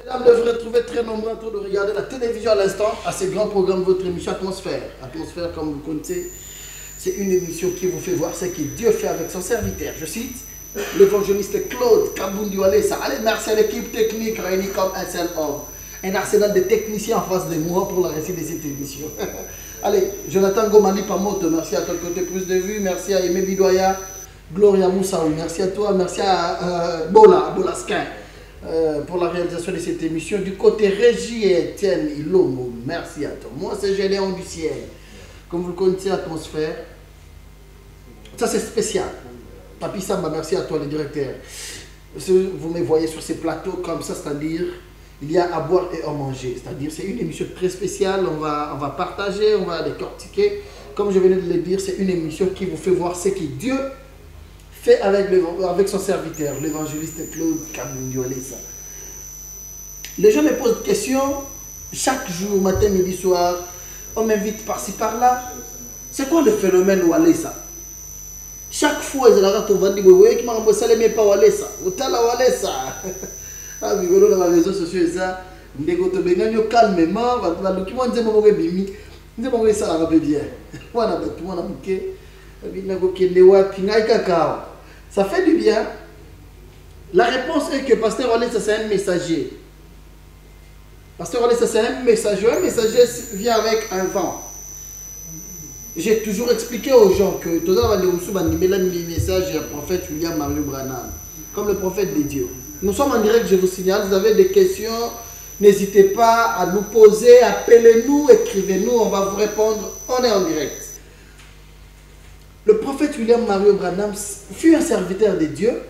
Mesdames, vous retrouvez très nombreux en train de regarder la télévision à l'instant, à ce grand programme, votre émission Atmosphère. Atmosphère, comme vous connaissez, c'est une émission qui vous fait voir ce que Dieu fait avec son serviteur. Je cite l'évangéliste Claude Kabundi Walesa. Allez, merci à l'équipe technique réunie comme un seul homme. Un arsenal de techniciens en face de moi pour la réussite de cette émission. Allez, Jonathan Gomali Pamoto, merci à toi de côté plus de vues. Merci à Aimé Bidoya, Gloria Moussaou, merci à toi. Merci à Bolasquin. Pour la réalisation de cette émission. Du côté Régie et Étienne Ilomo, merci à toi. Moi, c'est Gédéon du ciel. Comme vous le connaissez, Atmosphère. Ça, c'est spécial. Papi Samba, merci à toi, le directeur. Vous me voyez sur ces plateaux comme ça, c'est-à-dire, il y a à boire et à manger. C'est-à-dire, c'est une émission très spéciale. On va partager, on va décortiquer. Comme je venais de le dire, c'est une émission qui vous fait voir ce que Dieu fait avec son serviteur, l'évangéliste Claude Kabundi Walesa. Les gens me posent des questions chaque jour, matin, midi, soir. On m'invite par-ci, par-là. C'est quoi le phénomène Walesa? Chaque fois, ils ont dit, vous voyez que je ne sais pas Walesa. Vous avez Walesa. Ah, vous voyez dans les réseaux sociaux, ça. Vous avez calmement. Vous avez dit, vous avez dit, vous avez dit, vous avez dit, ça fait du bien. La réponse est que Pasteur Walesa, c'est un messager. Pasteur Walesa, c'est un messager. Un messager vient avec un vent. J'ai toujours expliqué aux gens que tout à l'heure, les messages du prophète William Mario Branham, comme le prophète de Dieu. Nous sommes en direct, je vous signale. Vous avez des questions, n'hésitez pas à nous poser, appelez-nous, écrivez-nous, on va vous répondre. On est en direct. Le prophète William Mario Branham fut un serviteur de Dieu.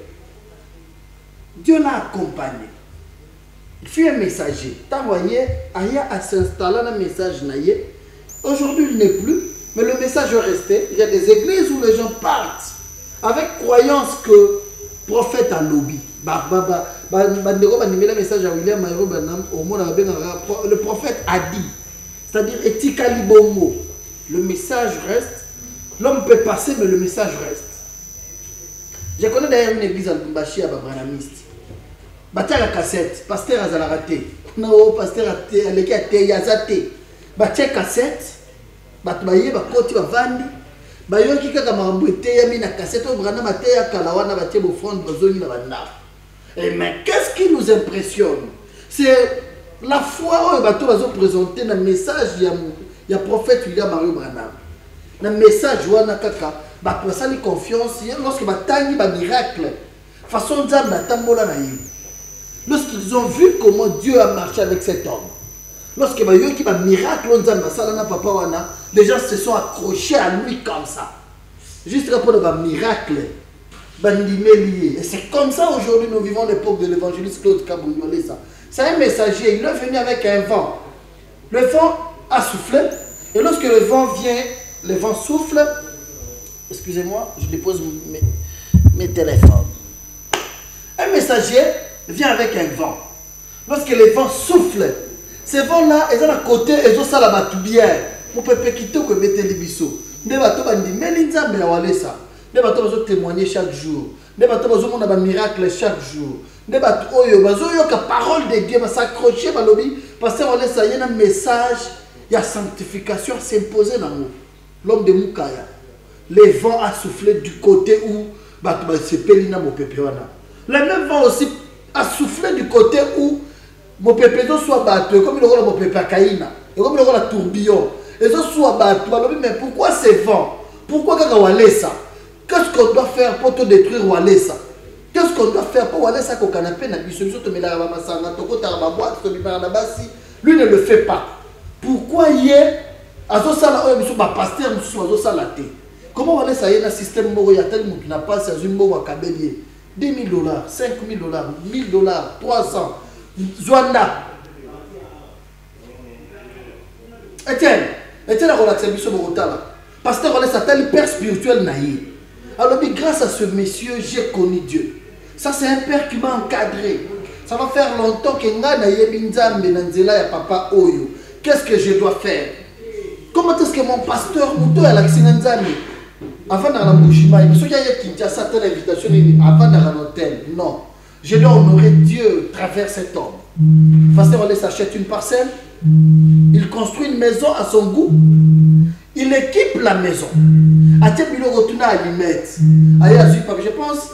Dieu l'a accompagné. Il fut un messager. T'as voyé, Aya a s'installé un message. Aujourd'hui, il n'est plus, mais le message est resté. Il y a des églises où les gens partent avec croyance que le prophète a lobby. Le message à William Mario Branham, le prophète a dit. C'est-à-dire, etikali bongo. Le message reste. L'homme peut passer, mais le message reste. Je connais d'ailleurs une église à Lubumbashi à Babranamiste. Batia la cassette, pasteur a raté. Non, pasteur a été yazate. Batia cassette, batbaye, bakoti, bavandi. Bayo qui a mambuté, yami na cassette, au Branham a été à Kalawana, batia bofrande, bazoni na banda. Mais qu'est-ce qui nous impressionne? C'est la foi où les bateaux ont présenté un message, il y a prophète William Mario Branham. Le message wana kaka ba pasali confiance lorsque batangi ba miracle façon nzambe atambola na ye. Lorsqu'ils ont vu comment Dieu a marché avec cet homme, lorsque ba yoki ba miracle nzambe sala na papa wana, les gens se sont accrochés à lui comme ça. Juste pour le miracle bandimé. Et c'est comme ça aujourd'hui nous vivons l'époque de l'évangéliste Claude Kabundi Walesa. C'est un messager, il est venu avec un vent. Le vent a soufflé et lorsque le vent vient, le vent souffle. Excusez-moi, je dépose mes téléphones. Un messager vient avec un vent. Lorsque le vent souffle, ces vents-là, ils sont à côté, ils ont ça là-bas tout bien. Mon peuple qui te connaît les bisous. Des bateaux bandits, mais l'Inzambe a walé ça. Des bateaux ont témoigné chaque jour. Des bateaux ont un miracle chaque jour. Des bateaux ont la parole de Dieu, s'accrocher à l'objet. Parce que il y a un message, il y a sanctification à s'imposer dans nous. L'homme de Moukaya, le vent a soufflé du côté où c'est Pelina Mopépiwana. Le même vent aussi a soufflé du côté où Mopépédo soit battu, comme il aura Mopépakaïna, comme il aura la tourbillon. Et ça soit battu. Mais pourquoi ces vents? Pourquoi Walesa? Qu'est-ce qu'on doit faire pour te détruire Walesa? Qu'est-ce qu'on doit faire pour Walesa qu'au canapé n'a plus lui ne le fait pas. Pourquoi hier? Comment on laisse un système moro ya tel n'a pas dans une moro à Kabelier 10 000 $, 5 000 $, 1 000 $, 300 Zwanda. Etienne a relaxé biso morotala. Pasteur on laisse un tel père spirituel naïe. Alors grâce à ce monsieur j'ai connu Dieu. Ça c'est un père qui m'a encadré. Ça va faire longtemps que nga na yebi nzambe na nzela ya papa oyo. Qu'est-ce que je dois faire? Comment est-ce que mon pasteur Mouto a l'accident avant dans la Mouchima, il y a Kinshasa, telle invitation avant dans l'hôtel? Non. Je dois honorer Dieu à travers cet homme. Pasteur Olé s'achète une parcelle. Il construit une maison à son goût. Il équipe la maison. Je pense.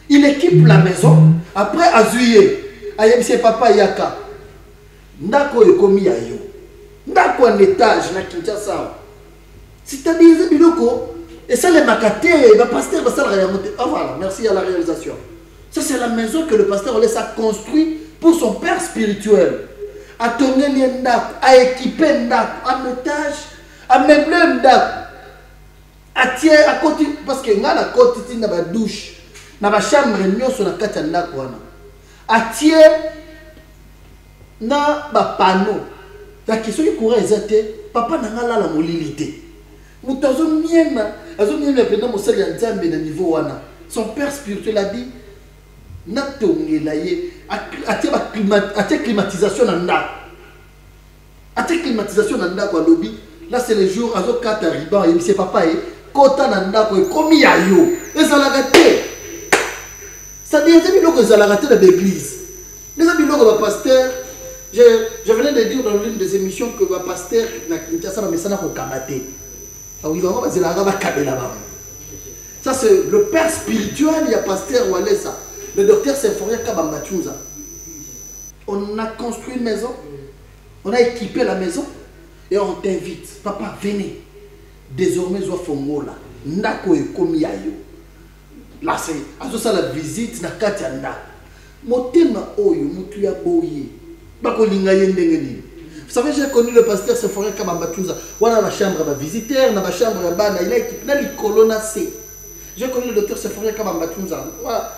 Il équipe la maison. Après, Azuye. Ayemse papa Yaka. Ndako yokomi yayo. Ndako un étage na Kinshasa. C'est-à-dire, et ça les macatés, le pasteur va ça la remonter. Ah voilà, merci à la réalisation. Ça c'est la maison que le pasteur laisse à construire pour son père spirituel. À tourner les ndako, à équiper ndako, à étage, à meubler ndako. À tirer, à côté, parce que nga la côté il na ba douche, na ba chambre nyoso na kati ndako wana. À tirer na ba panneau. La question qui courait exacte, papa n'a pas la molilité. Nous avons niveau son père spirituel a dit climatisation climatisation là c'est le jour azo kata riban et c'est papa et kota nanda ko komi yayo et ça la gâté ça dit c'est biloko ça la gâté de l'église les amis le pasteur je venais de dire dans l'une des émissions que le pasteur na Kinshasa na mesana ko kamate. Ça c'est le père spirituel, il y a pasteur Walesa, le docteur Symphorien Kabambatunza. On a construit une maison, on a équipé la maison et on t'invite. Papa, venez. Désormais, je vais là. Ndako e komi ayo. Là c'est à ça la visite na Katianda. Motema oyo mutu ya boye. Bako linga yendengeni. Vous savez, j'ai connu le pasteur Symphorien Kabambatunza. Voilà la chambre à visiteurs, la chambre à bana, il a équipé les colonnes C. J'ai connu le docteur Symphorien Kabambatunza. Voilà.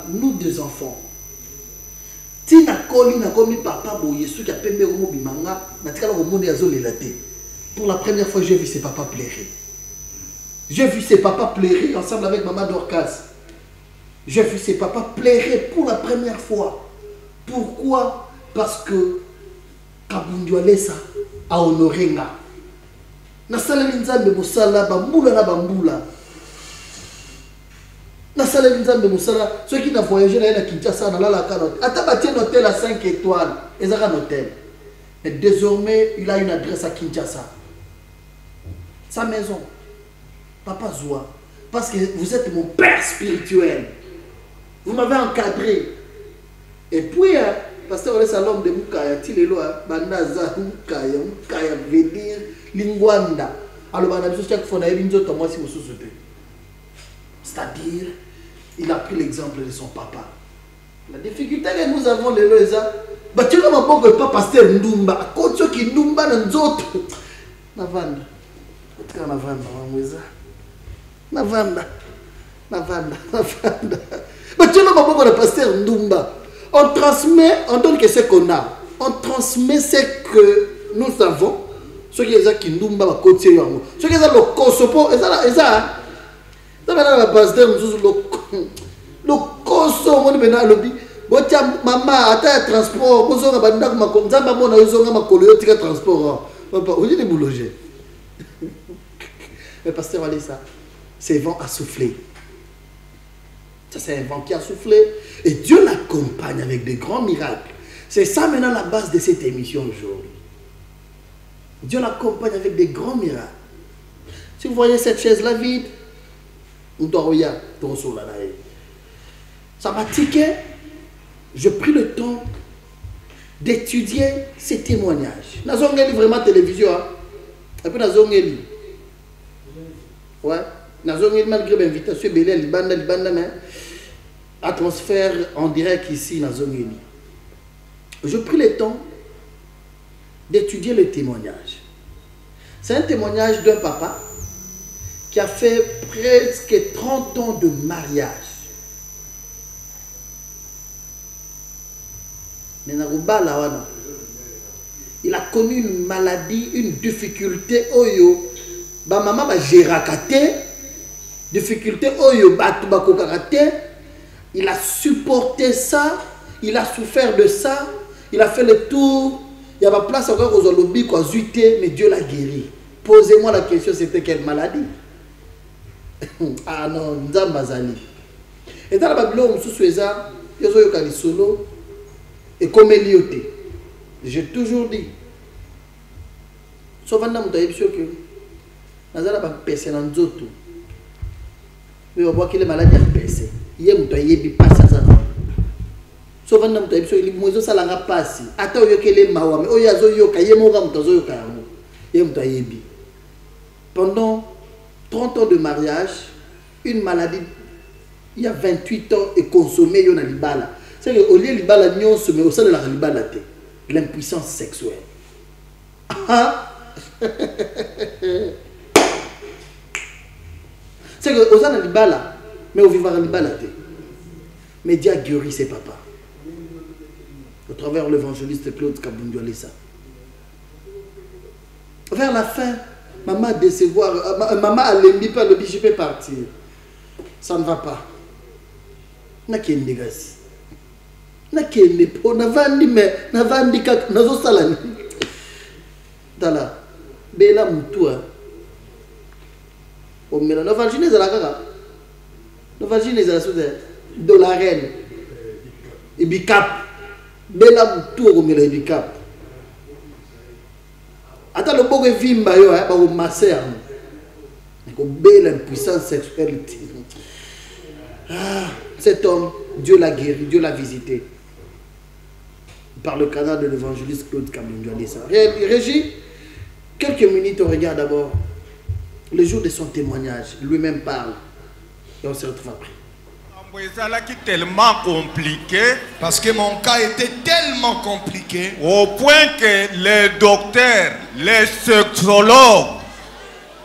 Nous deux enfants. Tina Koli n'a commis papa boye, ceux qui a pembe au mobimanga, n'a tika au monde azo lelaté. Pour la première fois, j'ai vu ses papas pleurer. J'ai vu ses papas pleurer ensemble avec maman Dorcas. J'ai vu ses papas pleurer pour la première fois. Pourquoi? Parce que Kabundu Alesa a honoré nga. Na sala nzambe musala bambula na bambula. Na sala nzambe musala ceux qui n'ont voyagé là à Kinshasa na la canotte. Ata batien hôtel à 5 étoiles, ezaka un hôtel. Et désormais, il a une adresse à Kinshasa. Sa maison. Papa Zoua, parce que vous êtes mon père spirituel. Vous m'avez encadré. Et puis pasteur Olé Salom de Mukaya, Tilelo, Bandaza, Mukaya, veut dire Lingwanda. Alors, chaque fois, c'est-à-dire, il a pris l'exemple de son papa. La difficulté que nous avons, les lois, tu ne m'as pas pasteur Ndumba, quand tu qui Ndumba dans d'autres. Navanda. Navanda. Mais tu ne m'as pas pasteur Ndumba. On transmet, on donne que ce qu'on a. On transmet ce que nous avons. Ce qui est qui nous va côté yango. Ce qui est le kosopo, et ça la pasteur le koso mon bena lobi. Botia mama ata transport, bozo nga banda kuma nzamba mona yozo nga makolo yo tika transport. Papa, où est le boulanger? Le pasteur allait ça. C'est vent à souffler. Ça, c'est un vent qui a soufflé. Et Dieu l'accompagne avec de grands miracles. C'est ça maintenant la base de cette émission aujourd'hui. Dieu l'accompagne avec des grands miracles. Si vous voyez cette chaise-là vide, ça m'a tiqué. Je pris le temps d'étudier ces témoignages. Nazongeli vraiment télévision. Et puis Nazongeli. Ouais. Nazongeli malgré l'invitation, Belé, Libanda, mais atmosphère en direct ici, Nazongeli. Je pris le temps d'étudier le témoignage. C'est un témoignage d'un papa qui a fait presque 30 ans de mariage. Il a connu une maladie, une difficulté. Oyo, ba maman ba gérakate, difficulté oyo ba tubako karate. Il a supporté ça, il a souffert de ça, il a fait le tour. Il y a pas place encore aux lobbies quoi, zuité, mais Dieu l'a guéri. Posez-moi la question, c'était quelle maladie? Ah non, Nzambazali. Et dans la Babylone, sous Suéza, il y a des solo et comme Elioté. J'ai toujours dit. Sauf que je suis sûr que nous avons PC dans Zoto. Mais on voit qu'il est malade de PC. Il y a un peu de ça. Sauf que nous avons dit que les gens ne passent pas. Attends, il y a des gens qui ont pendant 30 ans de mariage, une maladie, il y a 28 ans, est consommée, il y a une libala. C'est que au lieu de libala, il y a au sein de la libala, l'impuissance sexuelle. C'est que au sein de la libala, mais au vivant la libala, mais Dieu a guéri ses papas. Au travers de l'évangéliste Claude Kabundualesa. Vers la fin, maman a décevoir, maman a l'ennemi pas le biche peut partir. Ça ne va pas. Na qui négatif. Na qui n'est pas. Na vandi mais na vandi kak na zo salani. Dala. Bela mutua. O mela na vagine za la kaka. Na vagine za la sous de la reine. Ibikap. Bela mutua o mela ibikap. Attends le beau vimba yo ba o masser. Ko belle impuissance sexuelle. Ah, cet homme, Dieu l'a guéri, Dieu l'a visité. Par le canal de l'évangéliste Claude Kabundualesa. Régis, quelques minutes, on regarde d'abord le jour de son témoignage. Lui-même parle. Et on se retrouve après. C'est tellement compliqué. Parce que mon cas était tellement compliqué. Au point que les docteurs, les sexologues,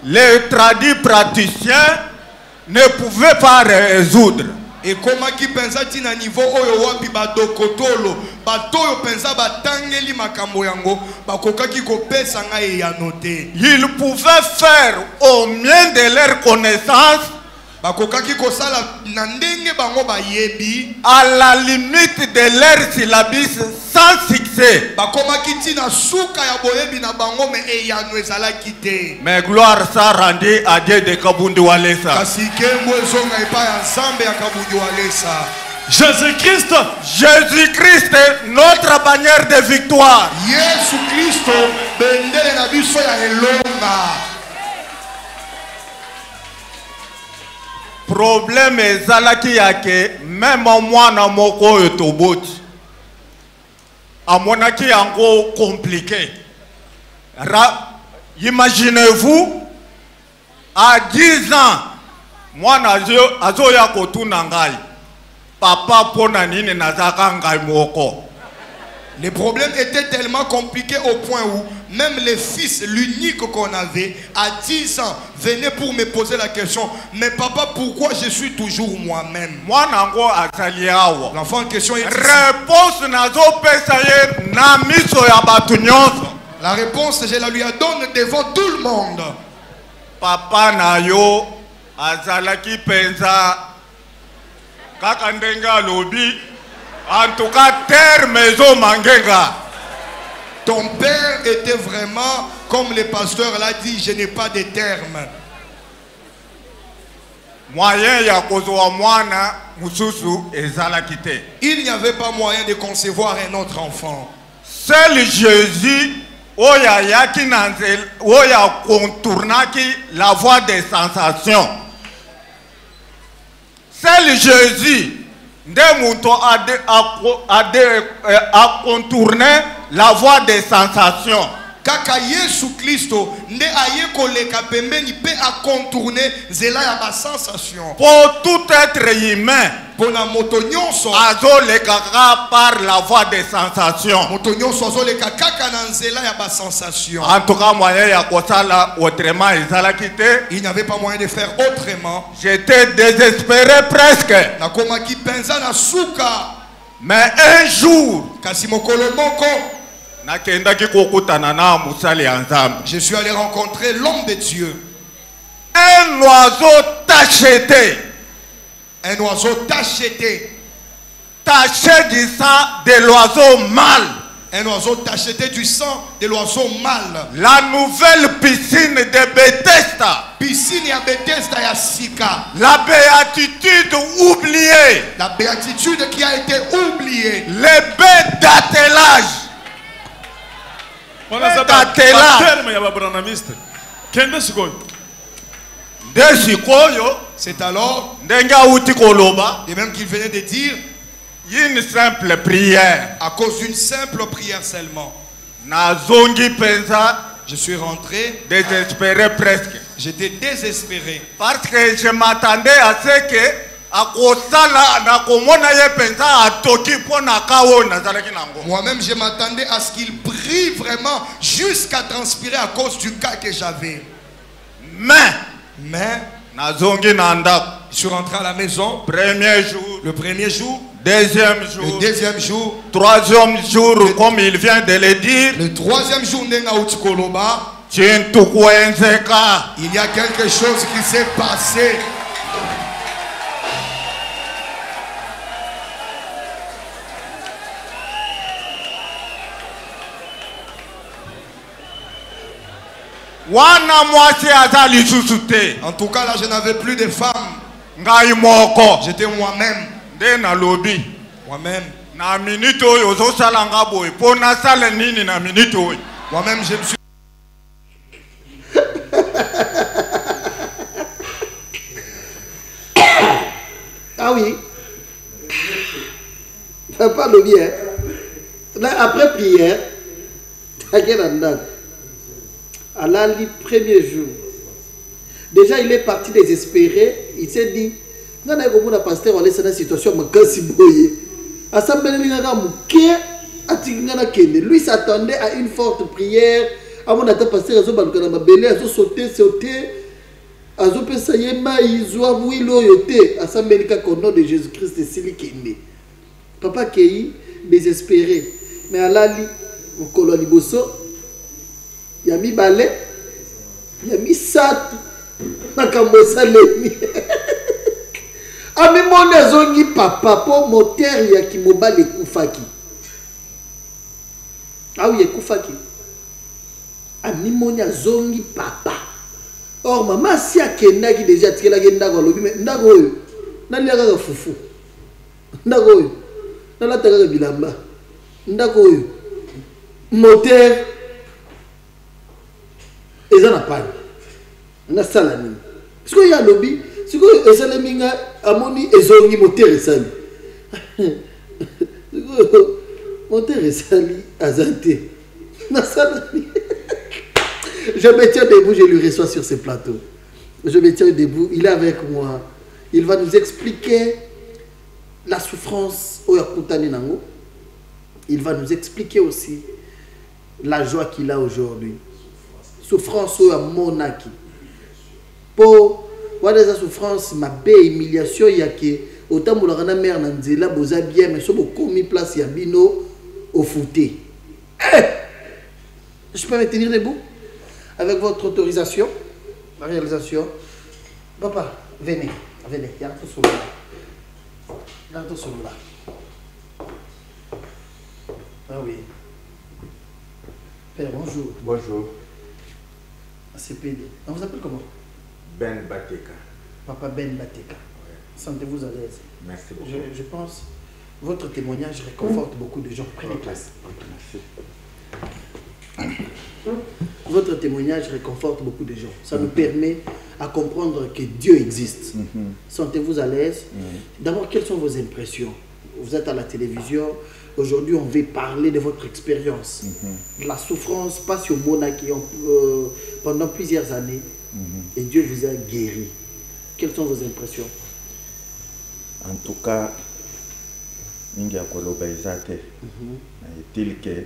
les tradis praticiens ne pouvaient pas résoudre. Et comment qui pensa tina niveau oyo wapi ba dokotolo ba toyo pensa ba tangeli makambo yango ba kokaki ko pesa ngai ya noté. Ils pouvaient faire au mieux de leur connaissance. Bakokaki ko sala na ndenge bango ba yebi à la limite de leur syllabus sans succès. Bakomaki tina suka ya boyebi na bango me e ya no ezala kité. Mais gloire soit rendue à Dieu de Kabundualesa. Kasi kembo ezonga epa ya Nzambe ya Kabundualesa. Jésus-Christ, Jésus-Christ, notre bannière de victoire. Yesu Kristo bendele na biso ya elonga. Problème ezalaki yake même moi na moko etoboti amonaki yango compliqué. Imaginez-vous à 10 ans moi azoya kotuna ngai papa pona nini nazaka ngai moko. Les problèmes étaient tellement compliqués au point où même les fils, l'unique qu'on avait, à 10 ans, venaient pour me poser la question, mais papa, pourquoi je suis toujours moi-même? L'enfant en question est ici. La réponse, je la lui donne devant tout le monde. Papa Nayo, Azalaki Penza, Kakandenga Lobi. En tout cas, terre, maison, mangenga. Ton père était vraiment, comme le pasteur l'a dit, je n'ai pas de terme. Il n'y avait pas moyen de concevoir un autre enfant. Seul Jésus, oya contournaki la voie des sensations. Seul Jésus. Ndemunto a contourné la voie des sensations. Kaka Yesu Kristo nde aye koleka pembeni pe a contourner zela ya ba sensation. Pour tout être humain, pour la moto nyonso azo le kaka par la voie des sensations. Moto nyonso azo le kaka na nzela ya ba sensation. En tout cas moyen ya kosala autrement ezalaki te. Il n'y avait pas moyen de faire autrement. J'étais désespéré presque. Na koma ki penza na suka. Mais un jour, kasi mokolo moko je suis allé rencontrer l'homme de Dieu. Un oiseau tacheté. Un oiseau tacheté. Taché du sang de l'oiseau mâle. Un oiseau d'acheter du sang de l'oiseau mâle. La nouvelle piscine de Bethesda. Piscine ya Bethesda ya Sika. La béatitude oubliée. La béatitude qui a été oubliée. Les bêtes d'attelage. C'est alors, et même qu'il venait de dire, une simple prière. À cause d'une simple prière seulement. Je suis rentré désespéré presque. J'étais désespéré. Parce que je m'attendais à ce que moi-même je m'attendais à ce qu'il prie vraiment jusqu'à transpirer à cause du cas que j'avais. Mais je suis rentré à la maison. Le premier jour. Deuxième jour. Le deuxième jour. Troisième jour, comme il vient de le dire. Le troisième jour, il y a quelque chose qui s'est passé. En tout cas, là, je n'avais plus de femmes. J'étais moi-même. Moi-même. Moi-même, je me suis. Ah oui. Pas le bien. Là, après prière, à la premier jour, déjà il est parti désespéré. Il s'est dit, non, non, pasteur, on laisse une situation, lui s'attendait à une forte prière. À mon attaque, pasteur, il sauté. Au nom de Jésus-Christ, c'est Papa Kei, désespéré. Mais à la il y a mis balai, il y a mis sat, ami mon zongi papa pour moteur ya ki mobile kufaki. Ah oui, kufaki. Ami mon zongi papa. Or maman si akenda ki déjà tikela genda ko lobi mais ndako oyo. Nali aka fufu. Ndako oyo. Nala taka bilamba. Ndako oyo. Moteur eza na panne. Na sala nini. Siko ya lobby, siko esale minga amoni ezongi moteur esali. Moteur esali azante. Na sala nini. Je me tiens debout, je lui reçois sur ce plateau. Je me tiens debout, il est avec moi. Il va nous expliquer la souffrance au Yakutani Nango. Il va nous expliquer aussi la joie qu'il a aujourd'hui. Souffrance au Monaki. Pour voir des souffrances, ma belle humiliation, il y a que autant pour la mère Nanzela, boza bien, mais sur beaucoup mis place Yabino au fouté. Je peux me tenir debout? Avec votre autorisation, la réalisation. Papa, venez, venez, il y a un peu sur là. Il y a un peu sur là. Ah oui. Père, bonjour. Bonjour. CPD. On vous appelle comment? Ben Bateka. Papa Ben Bateka. Ouais. Sentez-vous à l'aise. Merci beaucoup. Je pense votre témoignage réconforte beaucoup de gens. Prenez place. Merci. Votre témoignage réconforte beaucoup de gens. Ça nous permet à comprendre que Dieu existe. Sentez-vous à l'aise. D'abord, quelles sont vos impressions? Vous êtes à la télévision. Aujourd'hui, on veut parler de votre expérience. La souffrance passe au Monaki pendant plusieurs années. Et Dieu vous a guéri. Quelles sont vos impressions? En tout cas, Mingi Akoloba Izate, est-il que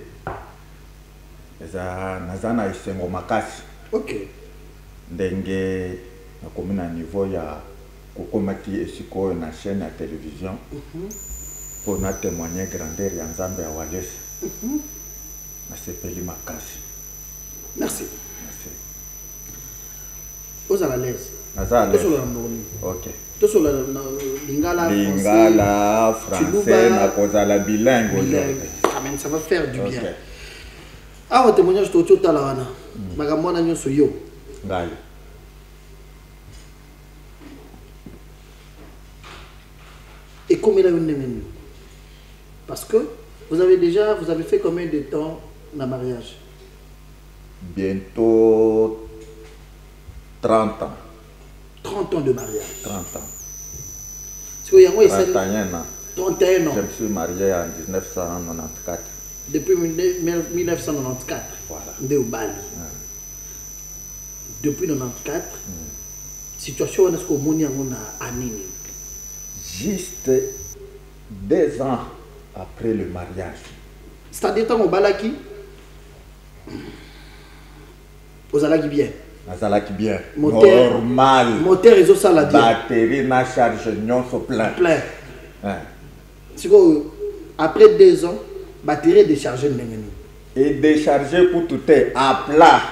nazana isengo makasi. Ok. Ndenge nakomi na niveau ya kokomaki esiko na chaîne ya télévision pour na témoigner grandeur ya Nzambe ya Walesi. Nasepeli makasi. Merci. Merci. Vous êtes à l'aise. Naza à l'aise. Ok. Lingala, français, na kozala bilingue aujourd'hui. Amen, ça va faire du bien. Ah, on témoignage tout à la wana. Magamona nyo soyo. Ngai. Et combien là une parce que vous avez fait combien de temps dans le mariage? Bientôt 30 ans. 30 ans de mariage. 30 ans. C'est que yango 31 ans. 31 ans. Je me suis marié en 1994. Depuis 1994. Voilà. Ndé Bali. Depuis 1994. Situation est-ce que moni yango na anini? Juste 2 ans après le mariage. C'est-à-dire tant au balaki aux alaki bien. Azalaki bien. Moteur, normal. Moteur et ça la bien. Batterie na charge nyonso plein. Plein. Hein. C'est que après 2 ans, batterie déchargée n'engeni. Et décharger pour tout est à plat.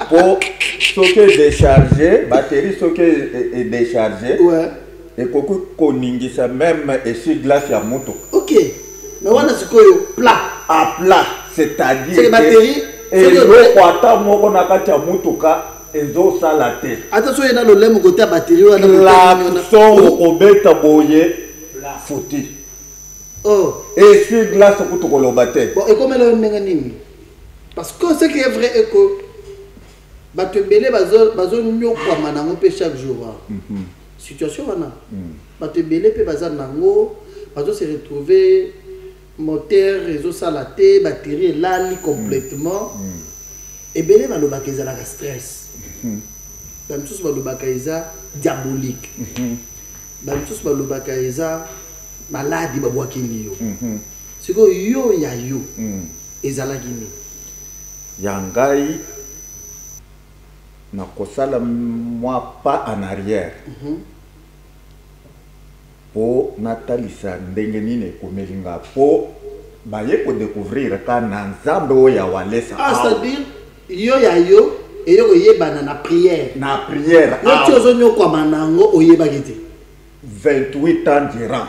Pour ce qui est déchargé, batterie ce qui est déchargé. Ouais. Et beaucoup koningisa même et sur glace à moto. Ok. Mais on a ce que plat. À plat, c'est-à-dire c'est les batteries. Et le kwata moko na kati ya mutuka ezo sala te. Attention, il y a le lème côté batterie. La son obeta boye fouti. Oh. Et sur glace kutu koloba te. Bon, et comme elle est nini? Parce que ce qui est vrai est que batebele bazo nyokwa manango pe chaque jour. Situation wana. Batebele pe bazan nango, bazo se retrouver moteur, réseau salaté, batterie là complètement. Et belé balobaka ezala ka stress. Bamsusu balobaka eza diabolique. Bamsusu balobaka eza maladi babwakeli yo. Siko yo ya yo. Ezala gini. Yangai na kosala moi pas en arrière. Po natalisa ndenge nini ekomelinga po baye ko découvrir ka na nzambe oya walesa. Ah, c'est-à-dire yo ya yo et yo yebana na prière. Na prière. Yo tiozo nyokwa manango oyebaki te. 28 ans durant.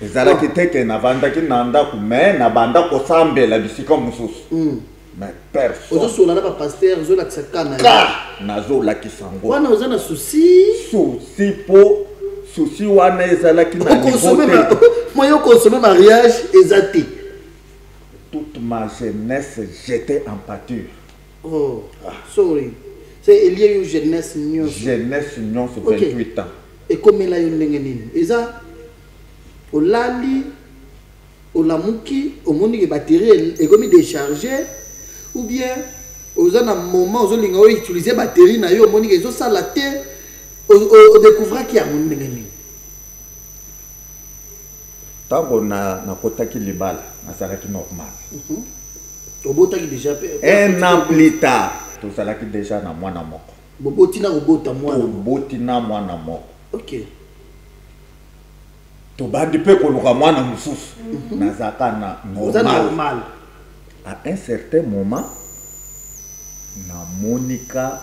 Ezalaki te ke na vandaki na ndaku mais na banda ko sambela bisika mususu. Mais personne. Ozo sola na ba pasteur zo la tsakana. Nazo la kisango. Wana oza na souci. Souci po souci wana ezalaki na niveau. Moi yo consommer mariage ezati. Toute ma jeunesse j'étais en pâture. Oh, sorry. C'est il y a une jeunesse nyonso. Jeunesse nyonso 28 ans. Et comme là yo ndenge nini? Eza olali olamuki omoni ke batterie et comme décharger ou bien aux un moment aux linga utiliser batterie na yo omoni ke zo sala te o découvrir qu'il y a mon ndenge nini. Tango na kotaki libala nazalaki normal. Obotaki déjà un an plus tard tozalaki déjà na mwana moko. Bobotina obota mwana. Bobotina mwana moko. OK. Tobandi pe koluka mwana mususu. Nazaka na normal. À un certain moment na Monica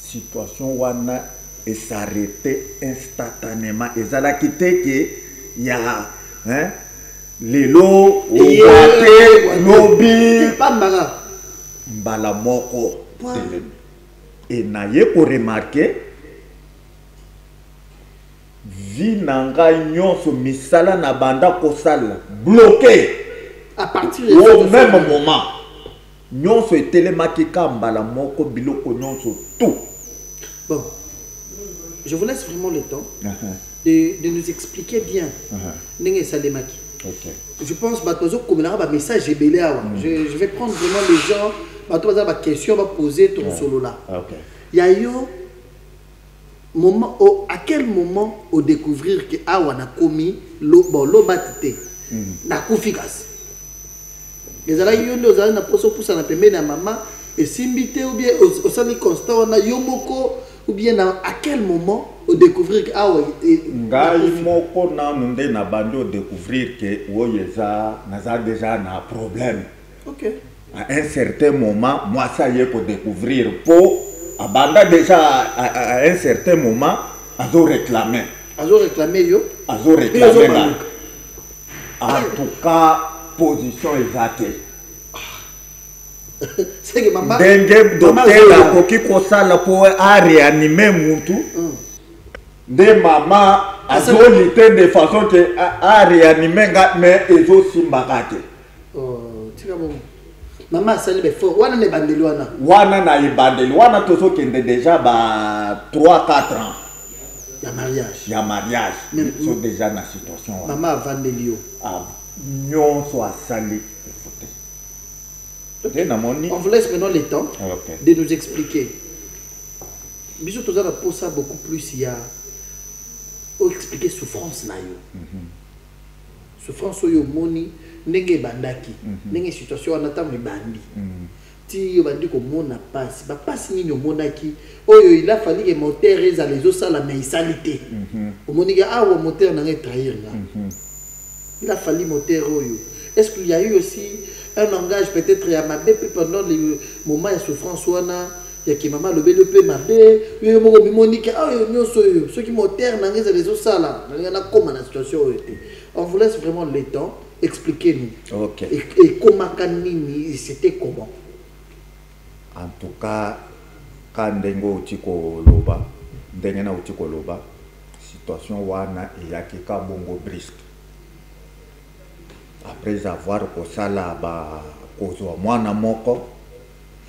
situation wana et s'arrêter instantanément. Et ça l'a quitté que y a les lots, lobby, mbala moko. Et naye pour remarquer, vi nanga nyonso misala na banda kosala bloqué. À partir au même moment, nyonso etelemaki ka mbala moko biloko nyonso tout. Bon. Je vous laisse vraiment le temps de nous expliquer bien. Okay. Je pense que je message je vais prendre vraiment les gens, ma question, va poser ton solo là. Il y a eu moment, à quel moment au découvrir que on a commis l'eau batté, na koufikas. Les ala yo ndo za na poso pousa na pembe na maman et simbité ou bien au sami constant on a yomoko. Ou bien à quel moment on découvrir que ngai moko na nde na bando découvrir que oyeza naza déjà na problème. OK. À un certain moment moi ça y est pour découvrir pour abanda déjà à un certain moment à réclamer. Azo réclamé yo. Azo réclamé là. En tout cas, position exacte. C'est que maman. Dengue docteur koki kosala pour réanimer mutu. De maman azo lité de façon que a réanimer mais ezo simbakate. Oh, tika bon. Maman sali be fort. Wana ne bandeli wana. Wana na ibandeli wana tozo kende déjà ba 3-4 ans. Ya mariage. Ya mariage. Ils sont déjà dans la situation. Maman a vandeli yo. Ah, nyonso asali. On vous laisse maintenant le temps de nous expliquer. Bisous, tout ça pour ça beaucoup plus. Il y a expliquer souffrance na yo. Souffrance yo moni nenge bandaki. Nenge situation on attend le bandi. Ti yo bandi ko mona passe. Ba passe ni yo monaki. Oyo il a fallu que moteur les les ça la mais salité. Au moni ga ah moteur na trahir là. Il a fallu moteur oyo. Est-ce qu'il y a eu aussi un langage peut-être à ma bébé pendant les moments de souffrance ou il y a qui maman le bébé ma bébé yo mo monique ah yo ceux qui moteur na ngeza les ça là na na comment la situation était. On vous laisse vraiment le temps, expliquez-nous. OK. Et comment kanini c'était comment. En tout cas quand ndengo utiko loba ndenge na utiko loba situation wana yaki ka bongo brisque. Après avoir kosala ba kozwa mwana moko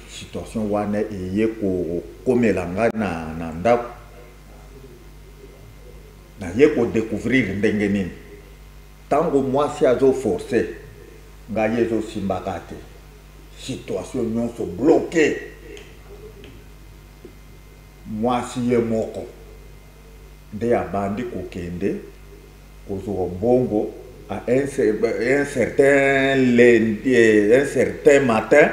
situation wana eye ko komelanga na ndako na ye ko découvrir ndenge nini tango mwasi azo forcer ngaye zo simbakate situation nyonso bloqué mwasi ye moko nde abandi kokende kozwa bongo à un certain lundi, un certain matin,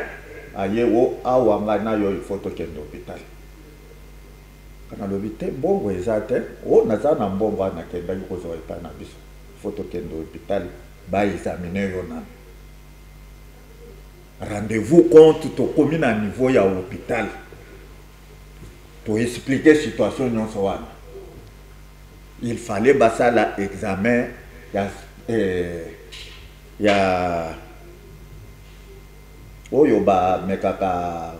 ayewo awanga na yo photo kende hôpital. Kana l'hôpital bongo ezate, o nazana mbongo na kenda yuko zo epa na biso. Photo kende hôpital ba examiner yo na. Rendez-vous compte to komi na niveau ya hôpital. Pour expliquer situation nyonso wana. Il fallait basa la examen ya oyo ba mekaka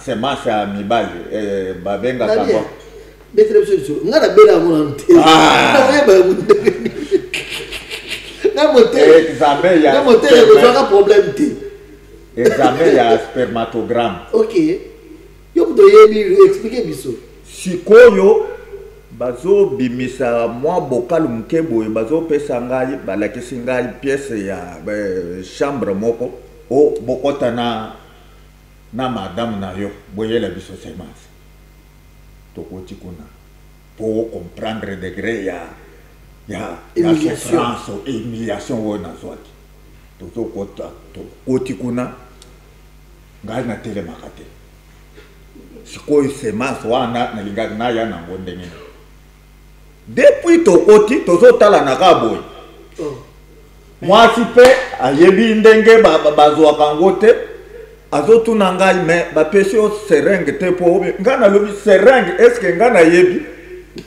semence ya mibali ba benga kabo betre biso ngara bela mona nte na ba na moteur examen ya na moteur ko joga problème te examen ya spermatogramme. OK yo do yebi expliquer biso sikoyo bazo bimisa mwa bokal mkebo bazo pesa ngai balakisi ngai pièce ya chambre moko o bokota na madame na yo boyela biso semence tokoti kuna pour comprendre degré ya souffrance humiliation wona zwaki tozo kota tokoti kuna ngai na telemakate sikoyo semence wana na linga na ya na ngondenge. Depuis tokoti tozotala na kaboy. Mwasi pe ayebi ndenge bazwaka ngote azotuna ngai me bapesi o seringue te po ngana lobi seringue est-ce que ngana yebi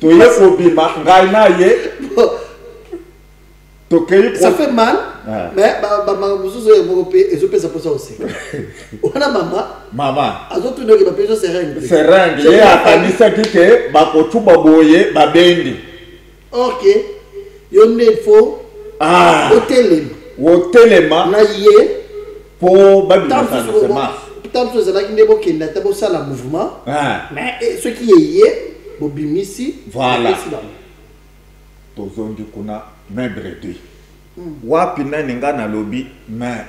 to yeko bima ngai na ye to kei ça fait mal mais ba musuzo европéen et je peux ça pour ça aussi. On a maman azotuna ke bapesi o seringue ye akanisa kike bakotuba boye babendi. OK yonne il faut Otelema na ye po babisa semence tant que ça qui nebo kenda tabo sala mouvement mais ce qui est yé bobimisi voilà tozongi kuna mercredi wapi na ninga na lobby mais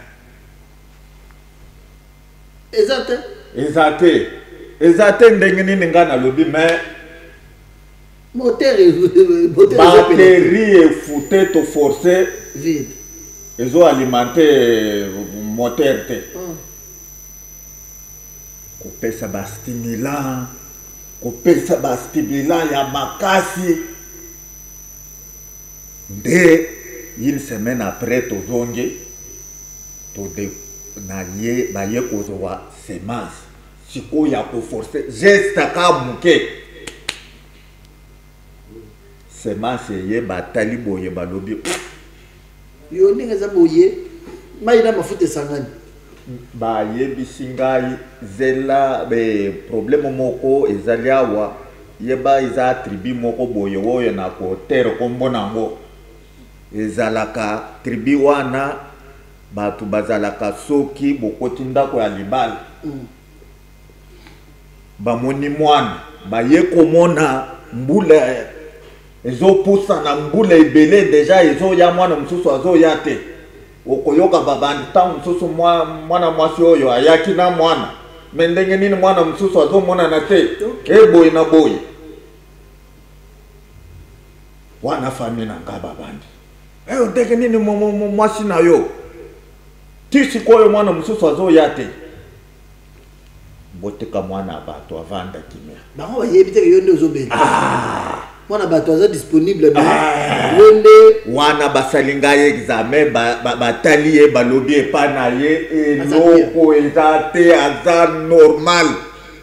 exacte ndenge nini nga na lobby mais batterie efute to forcer vide ezo alimenter moteur te kopesa bastimulant ya makasi nde une semaine après tozongi baye kozwa semence sikoyo ya koforce geste aka moke semence ye batali boye balobi yo ndenge za boye mai na mafuta sangani ba yebisi ngai zela be problème moko ezali awa yeba iza tribu moko boye woyo na ko terre kombo nango ezalaka tribu wana batu bazalaka soki bokoti ndako ya libala bamoni mwana baye komona mbula ezopusa na mbula ebele deja ezoya mwana mosusu azoya te okoyoka babandi ntango mosusu mwana mwasi oyo ayaki na mwana me ndenge nini mwana mosusu azomonana te eboye na boye wana fami na nga babandi eyo ndenge nini mwasi na yo ti sikoyo mwana mosusu azoya te boteka mwana bato avanda kimia bango bayebi te yo nde ozobela mwana bato aza disponible wende wana basalinga ye examen batali ye balobi epa na ye eloko eza te aza normal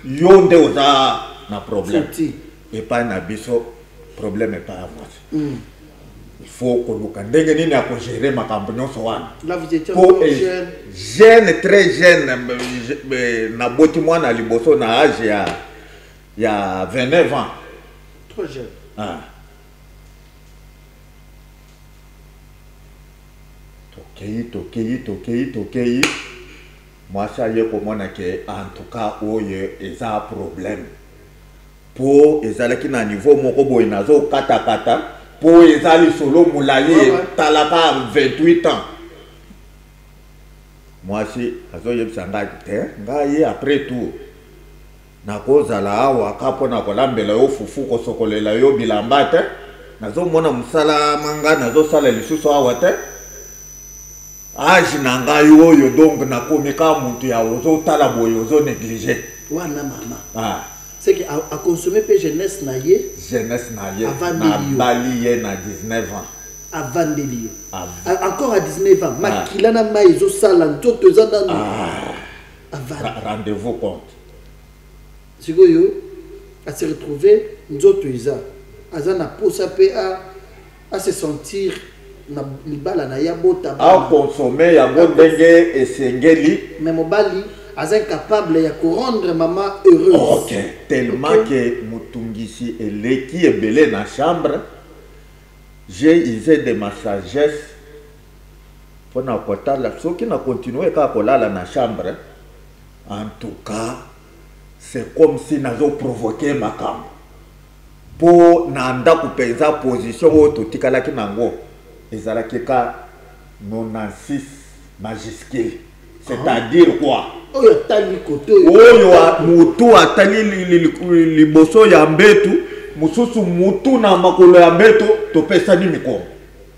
yo nde oza na problème epa na biso problème epa ya mwasi il faut koluka ndenge nini akogere makambo nyonso wana jeune très jeune naboti mwana liboso na age ya 29 ans trop jeune. Tokei mwasi aye komona ke en tout cas oyo eza problème po ezalaki na niveau moko boye nazo katakata po ezali solo mulaye talaka 28 ans mwasi azoyebisa ngai te ngai après tout nakozala awa kapo na kolambela yo fufu kosokolela yo bilamba te nazomona musala manga nazosala lisusu awa te age na ngai oyo donc nakomi ka muntu ya ozotala boye ozonégliger wana mama c'est que a consommer pe jeunesse na ye na bali ye na 19 ans avant de lire encore à 19 ans makila na mai ezosala nzoto eza ndani rendez-vous compte sikoyo a se retrouver nzoto eza aza na posa pe à se sentir na libala na ya bota a consommer ya ndenge esengeli mais mobali aza incapable ya rendre maman heureuse. OK, tellement que mutungisi eleki ebele na chambre j'ai usé de ma sagesse pour na kotala soki na continuer ka kolala na chambre en tout cas c'est comme si nazo provoquer makambo po na ndako penza position oyo totikalaki nango ezalaki ka 96 majuscule c'est-à-dire quoi oyo tali koto oyo mutu atali liboso ya mbetu mususu mutu na makolo ya mbetu topesani mikongo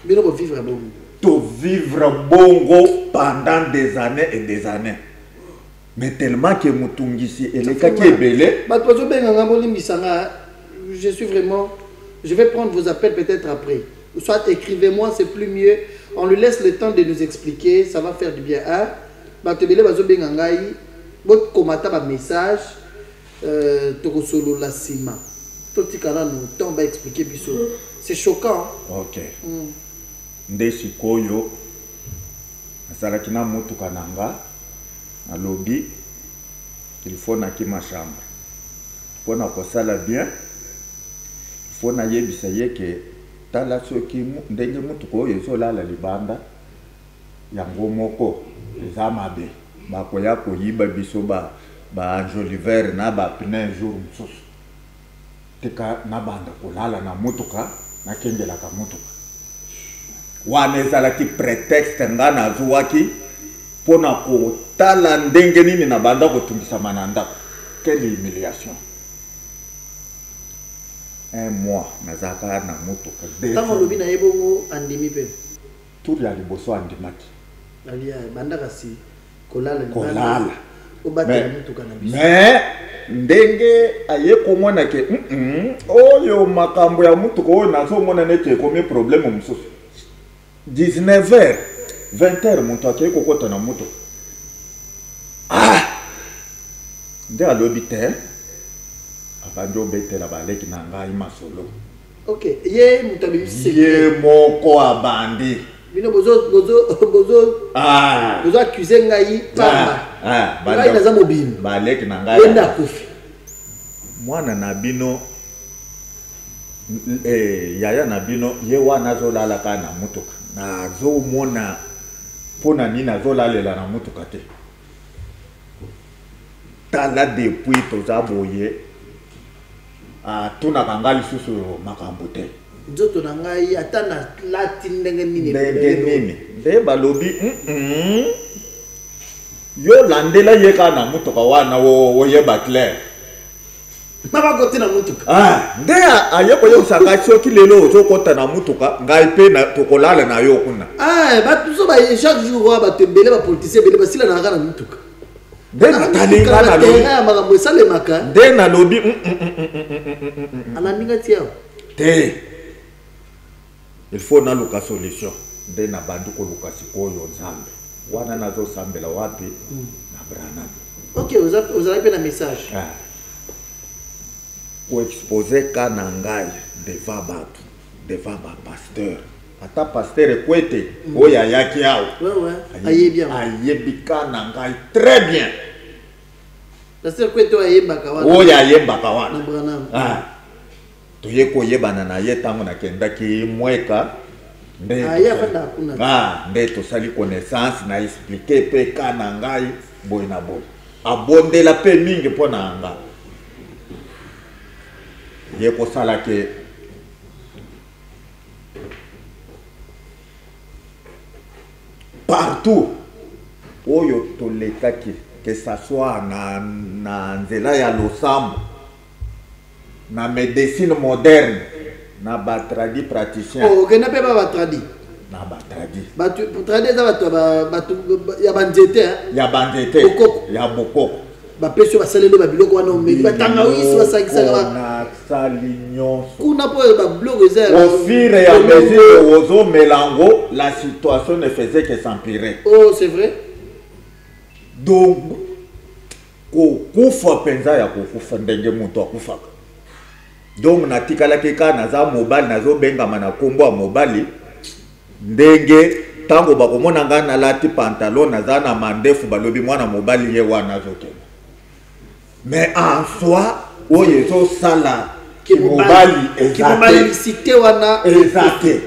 bino bo vivre bongo to vivre bongo pendant des années et des années mais tellement que mutungisi elekaki ebele bato bazobenga ngambo limbisanga je suis vraiment je vais prendre vos appels peut-être après soit écrivez-moi c'est plus mieux on lui laisse le temps de nous expliquer ça va faire du bien bato ebele bazobenga ngai bokomata ba message tokosolo la sima totikana no temps ba expliquer biso c'est choquant OK nde sikoyo asalaki na motuka nanga alobi il faut na ki ma chambre pour na kosala bien il faut na yebisa yeke tala soki ndenge motuka oyo ezolala libanda yango moko eza mabe bakoya koyiba biso ba enjoliver na ba pneu jour mosusu tika na banda kolala na motuka na kengelaka motuka wana ezalaki prétexte nga nazwaki mpona kotala ndenge nini na banda kotungisama na ndako quelle humiliation un mois nazalaka na motuka ntango olobi na ye bongo andimi mpe tour ya liboso andimaki alia bandaka si kolala mais ndenge aye komona ke oyo makambo ya mutuka oyo nazomona neti ekomi problème mosusu 19h 20h moto akei kokota na motuka nde alobi te abandi obetela baleki na ngai masolo Ok, ye mutabi secret. Ye moko abandi. Bino bozo accusé ngai pamba. Ngai naza mobimba. Baleki na ngai. Yenda kufi. Mwana na bino yaya na bino ye wana zolala kana mutuka. Na zo mona pona nini azolalela na mutuka te. Tala depuis toza boye tuna kangali susu makambo te. Nzoto na ngai ata na lati ndenge nini. Ndenge nini. Nde balobi yo landela ye kana mutuka wana wo yeba clair. Mama kote na mutuka. Nde ayeko yo sanga soki lelo ozokota na mutuka ngai pe na tokolala na yo kuna. Ba so ba chaque jour ba tembele ba politicien bele ba sila na kana mutuka. Nde natalinga na lobi. Makambo esale maka. Nde na lobi. Anandinga tiao. Te. Il faut na luka solution. Nde na bandu ko luka sikoyo nzambe. Wana nazo sambela wapi na Branham. Ok, vous avez un message. Pour exposer kana ngai devant batu, devant ba pasteur. Ata pasteur kwete oya yaki yao. Ouais. Ayebi bien. Ayebi kana ngai très bien. Pasteur kwete oyemba kawana. Oya yemba kawana. Na Branham. Toye ko yebana na ye tango na kenda ki mweka. Nde to sali connaissance na expliquer pe kana ngai boy na boy. Abondela pe mingi pona anga. Ye ko sala ke partout oyo to letaki que ça soit na nzela ya losambo na médecine moderne na ba tradi praticien. Oh, que na pe ba tradi. Na ba tradi. Ba tu tradi za ba ya banzete hein. Ya banzete. Ya bokoko. Ba peso ba salelo ba biloko wana omeli ba tangawisi ba sakisa ba. Na salignon. Kuna po ba bloko za. Au fur et à mesure ozo melango, la situation ne faisait que s'empirer. Oh, c'est vrai. Donc kufa penza ya kufa ndenge muntu akufaka. Donc natikala keka naza mobile nazo benga mana kombo mobile ndenge tango bakomona nga na lati pantalon naza na mandefu balobi mwana mobile ye wana zoke. Mais en soi oye zo sala ki mobile exacte wana exacte.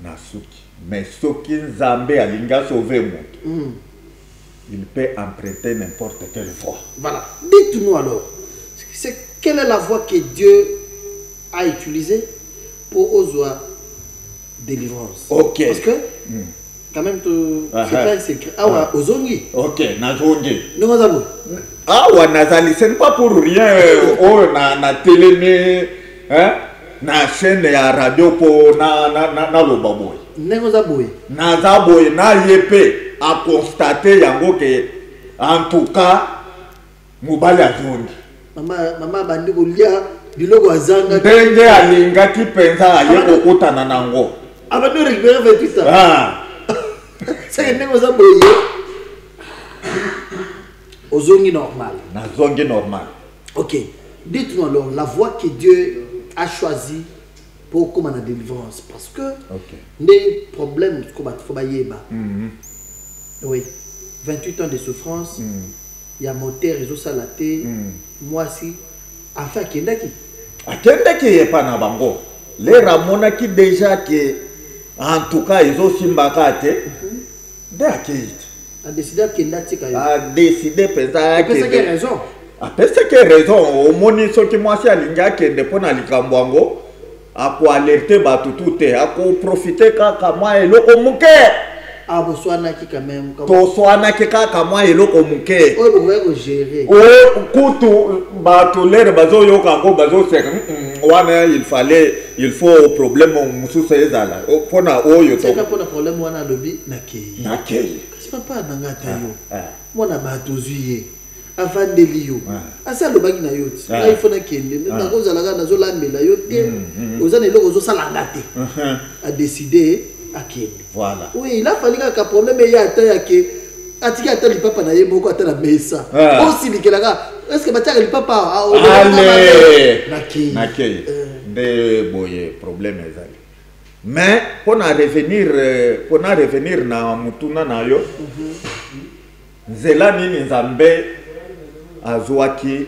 Nasuki mais soki nzambe alinga sauver monde. Il peut emprunter n'importe quelle voie. Voilà. Dites-nous alors, quelle est la voie que Dieu a utilisée pour oser délivrance? Ok. Parce que, quand même, c'est pas un secret. Ah, ozongi. Ok, nazongi. Nous avons. Ah, ouais, nazali, ce n'est pas pour rien. Na télé, na chaîne ya radio pour na lobaboy. Nazaboy, na yepe. A constaté yango que en tout cas mobali azongi mama bandi kolia biloko azanga ndenge alinga ki penza aye kokutana nango abandi récupérer 28 ans c'est ndenge ozaboye ozongi normal nazongi normal. Ok, dites-nous alors la voie que Dieu a choisie pour comment la délivrance, parce que les problèmes comme faut bayeba. Oui, 28 ans de souffrance, il y a mon terre, ils ont salaté, moi aussi, enfin, Kendaki. A Kendaki n'est pas na bango. Les Ramona qui déjà que, en tout cas, ils ont simbakate, a décidé à Kendaki. A décidé à Kendaki. C'est quelle raison? Après, c'est quelle raison? Au moni, ce qui m'a dit, Alinga, qui est dépôt dans l'Ikambwango, à quoi alerter, tout est, à quoi profiter, quand moi, et l'eau, mon cœur. Ah, vous soignez qui quand même. To soana ki kaka mwa eloko muke. Oh, vous pouvez gérer. Oh, kutu batolere bazo yoka ko bazo seka. Wana il faut problème mususa ezala. Pona oyo to. C'est pas pour le problème wana lobi nakei. Nakei. C'est pas nangata yo. Mona batozuye. Avant de lio. Asa lo bagi na yoti. Là il faut na kende. Na ko zalaka na zo lambela yote. Ozana eloko zo salangate. A décider. Voilà. Oui, il a fallu qu'un problème ait été que Atika atali papa na yeboko atala mesa. Aussi li kelaka est-ce que Batia le papa allez nakei de boye problème ezali mais pour revenir na mutuna na yo nzela nini nzambe azwaki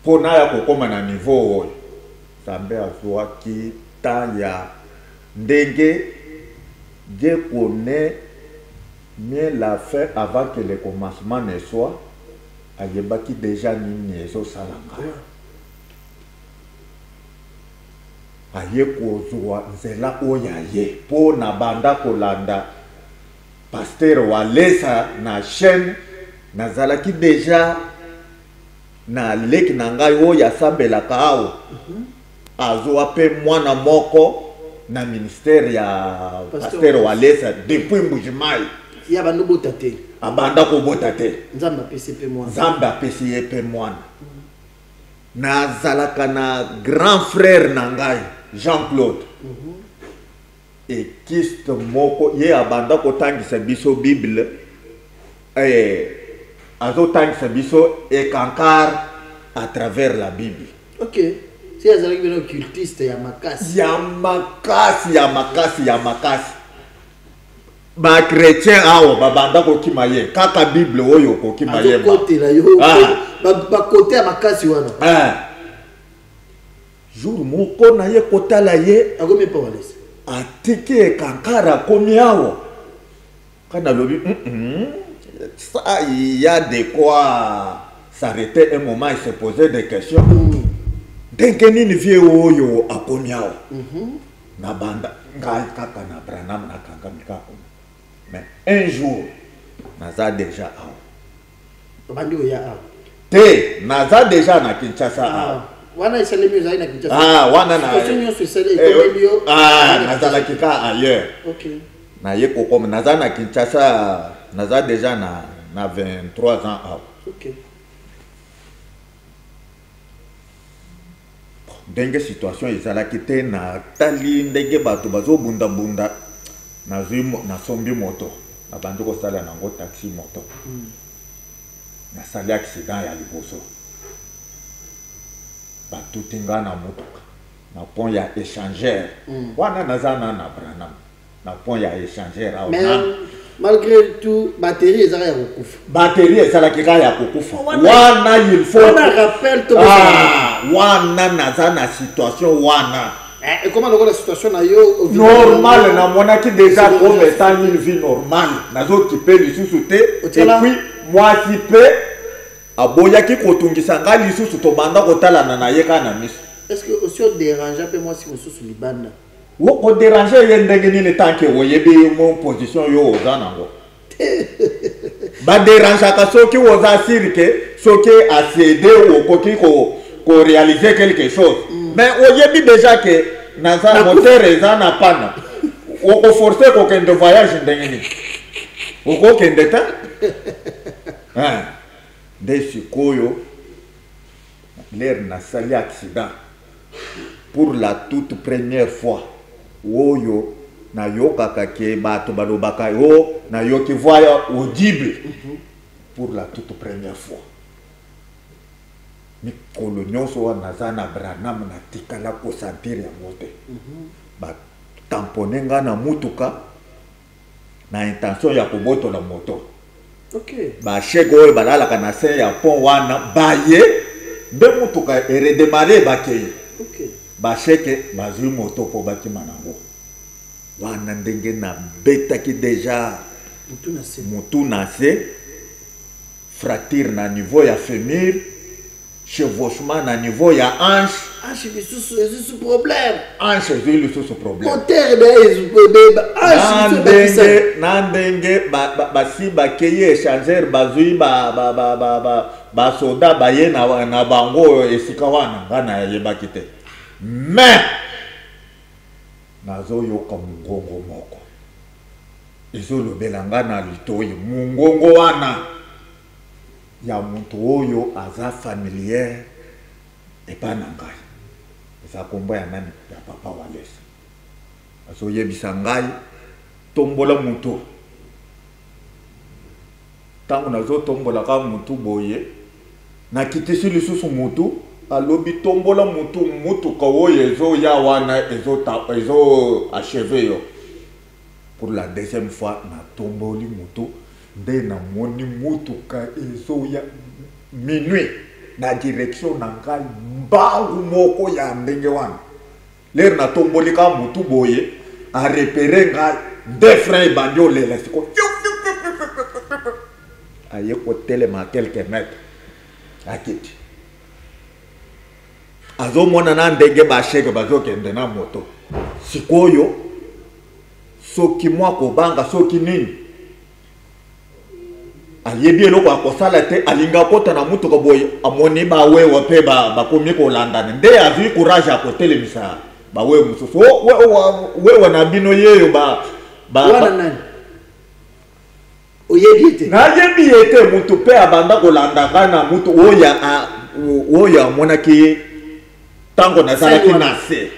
pona ya kokoma na niveau oyo nzambe azwaki temps ya ndenge Dieu connaît mieux la fin avant que le commencement ne soit ayebaki déjà nini ezosalanga aye kozwa nzela oyo aye mpo na banda kolanda pasteur Walesa na chaîne nazalaki déjà na leki na ngai oyo asambelaka awa azwa mpe mwana moko na ministère ya pasteur Walesa depuis Mbujimai ya bandu botate abanda kobota te nzamba PCP mwana nzamba PCP mwana nazalaka na grand frère na ngai Jean-Claude ekiste moko ye abanda kotangisa biso Bible azotangisa biso ekankar à travers la Bible. Ok. Si azalaki bino occultiste ya makasi. Ya makasi. Ba chrétien awo babanda kokima ye kaka Bible oyo kokima ye. Côté la yo. Ba côté ya makasi wana. Jour moko na ye kotala ye agomi pa Walesa. Atiki ekankara komi awo. Kana lobi ça, il y a de quoi s'arrêter un moment et se poser des questions. Denkeni ni vie oyo akomiao. Na banda ngai kaka na Branham na kanga mikako. Mais un jour naza déjà awa. Bandi oya awa. Te naza déjà na Kinshasa awa. Wana isalemi na Kinshasa. Wana na. Naza kika ailleurs. OK. Na yeko comme naza na Kinshasa. Naza déjà na 23 ans. Ok. Dengue situation ezalaki te na tali ndenge bato bazobunda na sombi moto na bandi kosala nango taxi moto nasali accident ya liboso batuti nga na motuka na pont ya échangeur wana naza na Branham na pont ya échangeur malgré tout batterie ezala ya kokufa batterie ezala kika ya kokufa wana il faut wana rappel to wana naza na situation wana et comment la situation na yo normal na monaki déjà comme étant une vie normale nazo kipe lisusu te et puis moi si pe aboyaki kotungisa nga lisusu to banda kotalana na ye kana miso est-ce que aussi dérange peu moi si mosusu libanda Woko déranger yendenge nini tanke woyebi mon position yo ozanango. Ba déranger ka soki oza sirike soki a cédé ou koki ko réaliser quelque chose. Mais oyebi déjà que naza moteur ezana pana. Woko forcer ko kende voyage ndenge nini. Woko kende ta? Desi koyo l'air na sali accident pour la toute première fois. Oyo na yokaka ke bato balobaka yo na yoki voix audible pour la toute première fois. Mi kolonyoso wa nazana Branham na tikala ko sentir ya mote. Ba tamponenga na mutuka na intention ya koboto la moto. OK. Ba shego balala kana se ya pont wana baye be mutuka redémarrer bakeye. OK. Bacheke bazui moto po bakima nango wana ndenge na betaki déjà mutu na se fracture na niveau ya fémur chevauchement na niveau ya hanche lisusu problème hanche ezui lisusu problème moteur na ndenge basi bakei échangeur bazui basoda baye na bango esika wana nga na yebaki te. Mais nazo yoka mungongo moko ezolobela nga na litoyi mungongo wana ya muntu oyo aza familière epa na ngai eza kombo ya nani ya papa Walesa azoyebisa ngai tombola muntu ntango nazotombolaka muntu boye na kitisi lisusu mutu alobi tombola mutu kawoye ezo ya wana ezo achevé yo. Pour la deuxième fois na tomboli mutu nde na moni mutu ka ezo ya minuit na direction na ngai mbangu moko ya ndenge wana. L'air na tomboli ka mutu boye a repérer ngai deux frères bandio le siko aye ko telema quelques mètres akiti azo mona na ndenge ba sheke bazo kende na moto sikoyo soki mwa ko banga soki nini ayebi eloko akosala te alinga kota na mutu ko boye amoni ba wewa pe ba komi ko landana nde avi courage akotelemisa ba wewe mususu wewe na bino yeyo ba wana nani oyebite na yebite mutu pe abanda kolanda kana mutu oya amonaki tango nazalaki na se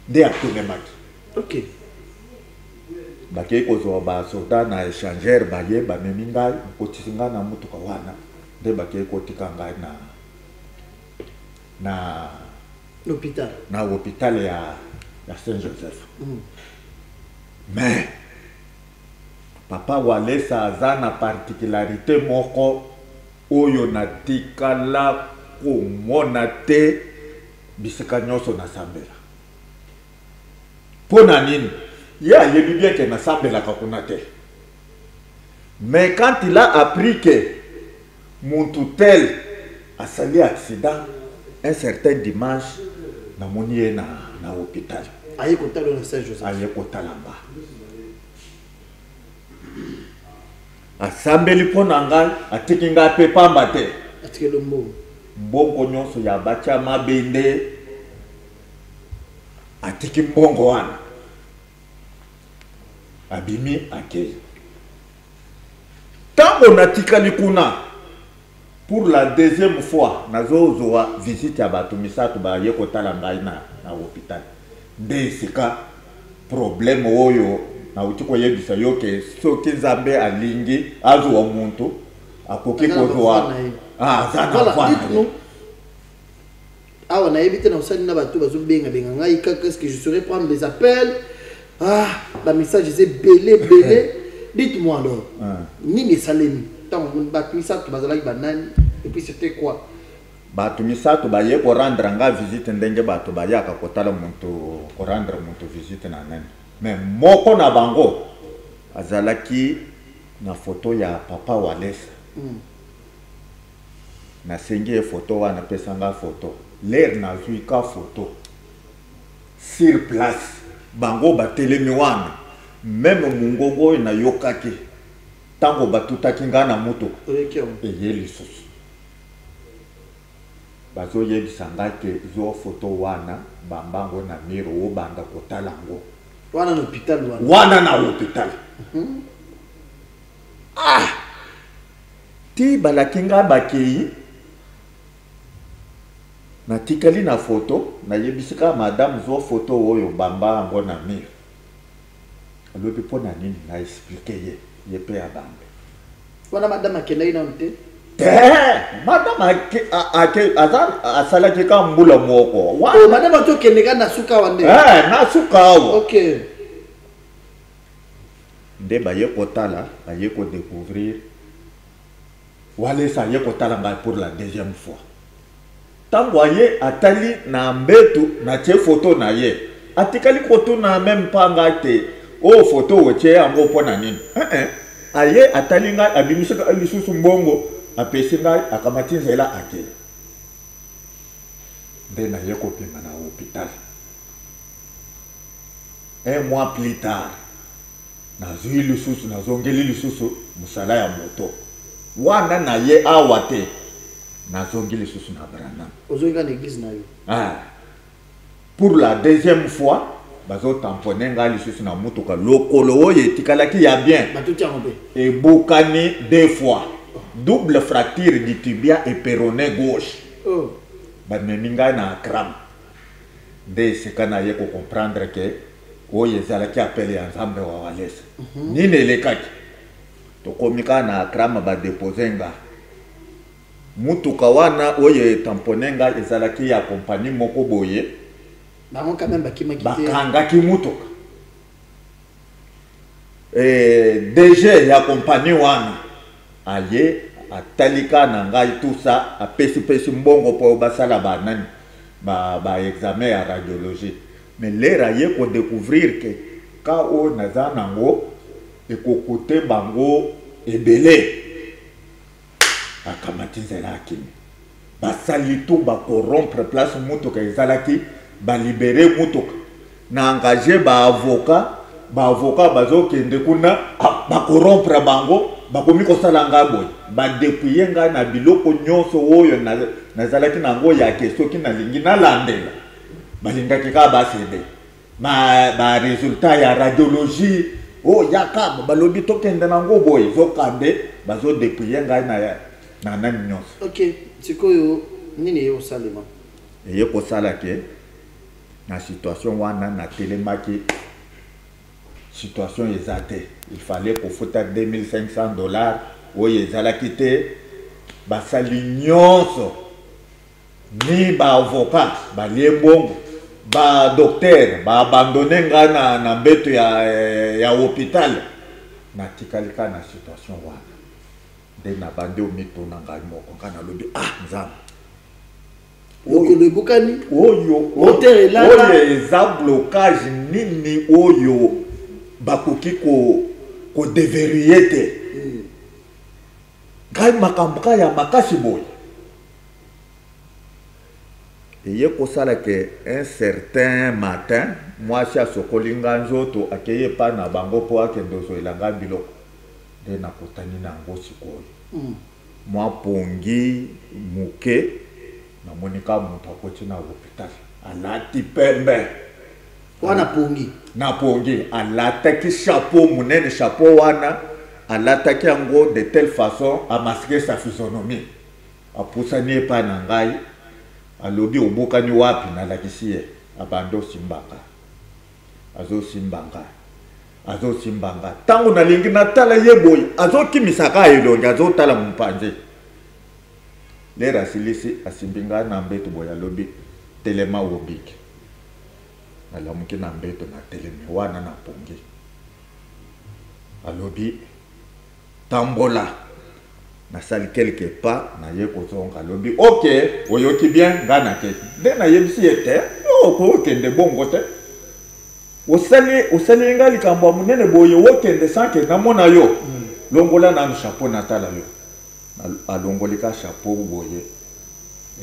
nde atunemaki. Ok. Bakei kozwa ba soda na échangeur baye bamemi ngai nkotisi ngai na mutuka wana nde bakei kotika ngai na hôpital ya Saint-Joseph. Mais papa Walesa aza na particularité moko oyo natikala komona te bisika nyonso nasambela. Pona nini? Ye ayebi bien que nasambelaka kuna te. Mais quand il a appris que muntu tel asali accident un certain dimanche namoni ye na hôpital. Aye kotala na Saint-Joseph. Aye kotala mba. Asambeli pona ngai atiki ngai pe pamba te. Atiki lo mbongo. Mbongo nyonso ya bacha mabende atiki mbongo wana. Abimi akei. Tango natikali kuna pour la deuxième fois nazozoa visite ya batu misatu ba ye kotala ngai na hôpital. Nde sika problème oyo na utiko yebisa yoke soki Nzambe alingi azuwa muntu akoki kozwa zana fana. Ah, on a évité dans ça, qu'est-ce que je saurais prendre des appels. Ah, la message c'est belé. Dites-moi alors, ni mes salemi. Tant on bat ça, tu vas aller banane. Et puis c'était quoi? Batumisa to baye ko rendre nga visite ndenge bato bayaka kotala muntu ko rendre muntu visite na nani. Mais moko na bango azalaki na photo ya papa Walesa. Na sengi photo wana pesanga photo. L'air na zuika photo. Sur place bango batelemi wana. Même mungongo na yokaki. Tango batutaki nga na moto. Eye lisusu. Bazo yebisa ngai ke zo photo wana bambango na miro o banda kotala ngo. Wana na hôpital wana. Wana na hôpital. Ti balakinga bakei na tikali na photo na yebisika madame zo photo oyo bamba ngo na miro. Alobi pona nini na expliquer ye pe abambe. Wana madame akenda ina nte. Madame asala ke ka mbula moko. Madame to keneka na suka wande. Na suka wo. OK. Nde ba ye kotala, ba ye ko découvrir. Walesa ye kotala ngai pour la deuxième fois. Tango ye atali na mbetu na che photo na ye. Atikali koto na même pas ngate. O photo weche yango pona nini? Aye atali ngai abimisaka lisusu mbongo. Apesi ngai akamati nzela ake. Nde na ye kopema na hôpital. Un mois plus tard, nazui lisusu nazongeli lisusu musala ya moto. Wana na ye awate nazongeli lisusu na Branham. Ozonga na église na yo. Pour la deuxième fois, bazo tamponner ngai lisusu na mutuka lokolo oyo etikalaki ya bien. Batuti ambe. Et bokani deux fois. Double fracture du tibia et péroné gauche. Bameminga na akram. De sekana ye ko comprendre que oye zalaki appelé ya Nzambe wa Walesa. Nini lekaki. To komika na akram ba déposer nga. mutuka wana oye tamponenga ezalaki ya compagnie moko boye bango quand même bakimaki te bakangaki mutuka DG ya compagnie wana aye atalika na ngai tout ça apesi mbongo po basala banani ba examen ya radiologie mais l'air aye ko découvrir que ka o naza nango ekokote bango ebele akamati nzela akimi basali tout bacorrompre place mutuka ezalaki balibere mutuka na engagé baavocat bazokende kuna bacorrompre bango bakomi kosala nga boye badepouye nga na biloko nyonso oyo nazalaki nango yake soki nalingi nalandela balingaki kaka basede baresultat ya radiologie yaka balobi tokende nango boye zokande bazodepouye ngai na nani nyonso. Ok, sikoyo nini ye osalema eye kosala ke na situation wana na telemaki situation eza te il fallait kofuta $2500 oyo ezalaki te basali nyonso ni baavocat balie mbongo badoktere baabandone nga na mbeto ya hôpital natikali ka na situation wana nde nabandi omituna ngai moko nga nalobi nzambe lokolo ebukani oyo eza blocage nini oyo bakoki kodeverie te ngai makambo ka ya makasi boye eye kosala ke un certain matin mwasi asokoli nga nzoto akeye epai na bango mpo akende ozoela nga biloko nde nakotani nango sikoyo mwa pongi moke namonika moto akoti na hôpital alati pembe wana pongi na pongi alataki chapeau munene chapeau wana alataki yango de telle façon amasker sa physionomie apusani epai na ngai alobi obukani wapi nalakisi ye abandi osimbaka azosimbanga ntango nalingi natala ye boye azokimisaka elongi azotala mopanzi lera asilisi asimbi ngai na mbeto boye alobi telema wobiki nalamuki na mbeto na telemi wana na pongi alobi tambola nasali quelque part naye kozonga alobi ok oyoki bien nga naketi nde nayebisi ye te okokende bongo te osali nga likambo ya monene boye okende sanke namona yo longola nanu chapeau natala yo alongoli ka chapeau boye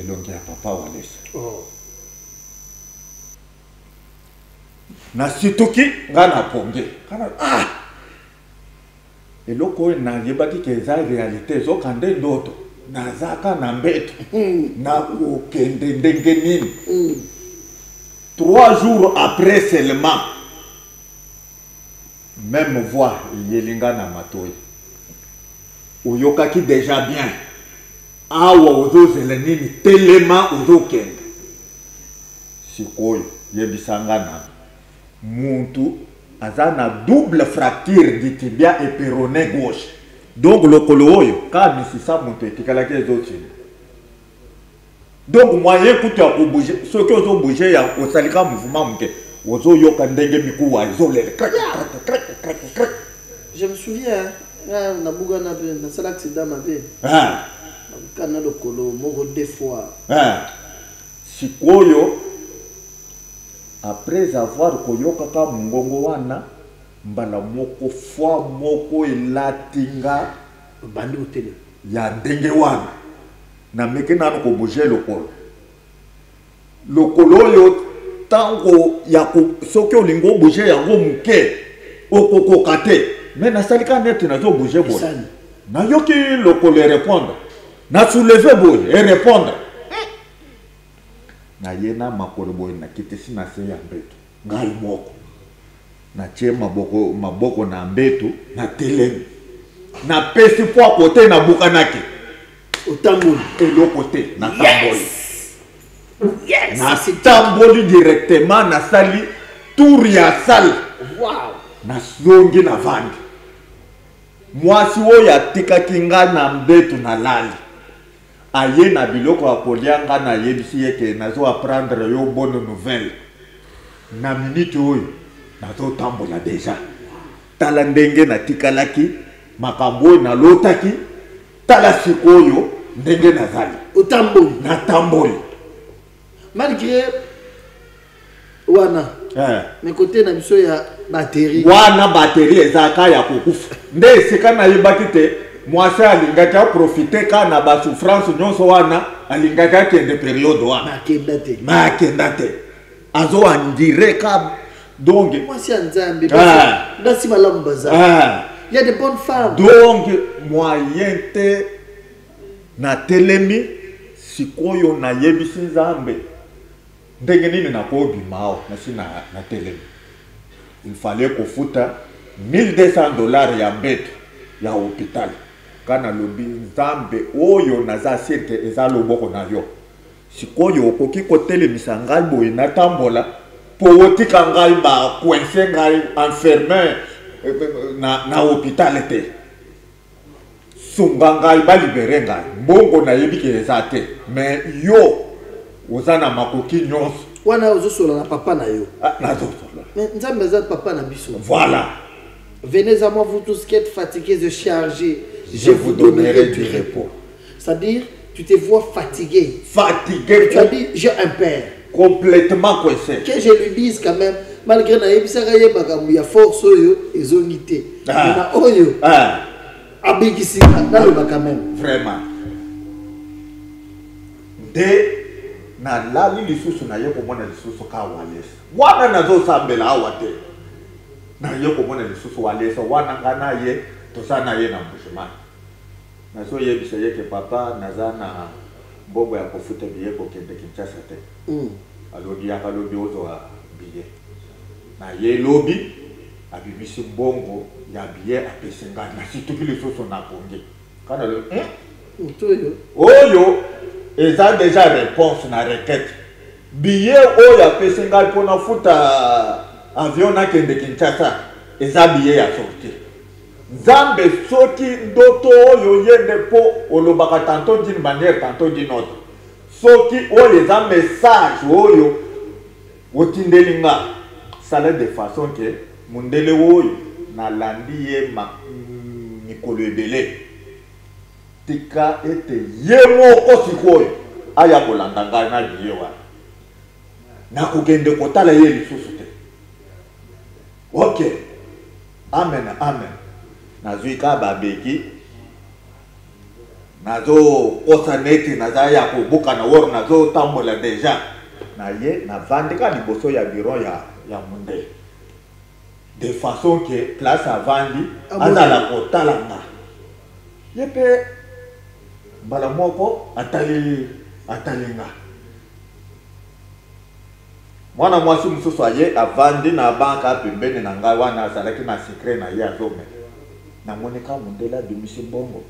elongi ya papa walesa nasituki nga na pongi kana eloko oyo nayebaki ke eza réalité ezokande ndoto nazaka na mbeto nakokende ndenge nini 3 jours après seulement même voix yelinga na matoi oyokaki déjà bien awa ozozela nini telema ozokende sikoyo yebisanga na muntu aza na double fracture du tibia et péroné gauche donc lokolo oyo ka misisa moto etikalaki ezotini donc moyen kutu ya kobouge soki ozobouge ya osalika mouvement moke ozoyoka ndenge mikuwa ezolela. Je me souviens nabuga na pe na sala accident mabe kana lokolo moko 2 fois sikoyo après avoir koyoka ka mungongo wana mbala moko fois moko elatinga bandi hôtel ya ndenge wana na meke nanu ko bouger lokolo yo tango ya soki olingo bouger yango muke okokoka te mais nasalika neti nazo bouger boye nayoki lokolo répondre na soulever boye et répondre na yena makolo boye na kitisi na se ya mbeto ngai moko na tie maboko na mbeto na telemi na pesi po kote na bukanaki otamboli eloko te na tamboli yes na tamboli directement na sali tour ya salle na zongi na vandi mwasi oyo atikaki nga na mbeto na lali aye na biloko akolianga na yebisi yeke nazo apprendre yo bonne nouvelle na minute oyo nazo tambola déjà tala ndenge natikalaki makambo na lotaki tala sikoyo ndenge nazali otamboli na tamboli malgré wana mais côté na biso ya batterie wana batterie ezaka ya kokufa nde esika nayebaki te mwasi alingaki aprofite ka na basouffrance nyonso wana alingaki akende periode wana makenda te azo andire ka donc mwasi ya nzambe basi malamu baza il y a de bonnes femmes donc moyen te na telemi sikoyo na yebisi nzambe ndenge nini nakobimao nasi na telemi il fallait kofuta $1200 ya mbeto ya hôpital kana lobi nzambe oyo naza sirke eza loboko na yo sikoyo okoki kotelemisa ngai boye natambola po otika ngai ba coince ngai enfermé na hôpital te sunga ngai balibere ngai mbongo nayebi ke eza te mais yo oza na makoki nyonso wana ozosola na papa na yo nazosola mais nzambe eza papa na biso voilà. Venez à moi vous tous qui êtes fatigués et chargés, je vous donnerai du repos. C'est-à-dire, tu te vois fatigué. Fatigué. Tu as dit, j'ai un père. Complètement coincé. Que je lui dise quand même, malgré il y a force, ils ont unité. Quand même. Vraiment. Dès na lali lisusu na ye komona lisusu ka walesa. Wana nazo sambela awate. Na ye komona lisusu walesa wana ngana ye tosana ye na mbushima. Nazo ye bisa ye ke papa nazana mbongo ya kofuta biye ko kende Kinshasa te. Alobi akalobi ozo wa biye. Na ye lobi abibisi mbongo ya biye apesenga na situki lisusu na konge. Kana le oyo eza déjà réponse na requête. Billet oyo apesenga pona futa avion na kende Kinshasa eza billet ya sortie. Nzambe soki ndoto oyo yende po olobaka tantôt d'une manière tantôt d'une autre. Soki oyo eza message oyo otindelinga sala de façon que mundele oyo na landi ye mikolo ebele tika ete ye moko sikoyo aya kolanda ngai na biye wana na kokende kotala ye lisusu te. Ok, amen amen. Nazwi ka babeki nazo kosa neti naza ya kobuka na woro nazo tambola deja na ye na vandika liboso ya bureau ya mundele de façon que place avandi azala kotala nga yepe mbala moko atalinga mwana mwasi mususu aye avandi na banka pembeni na ngai wana azalaki na secret na ye azome namoneka mundele abimisi mbongo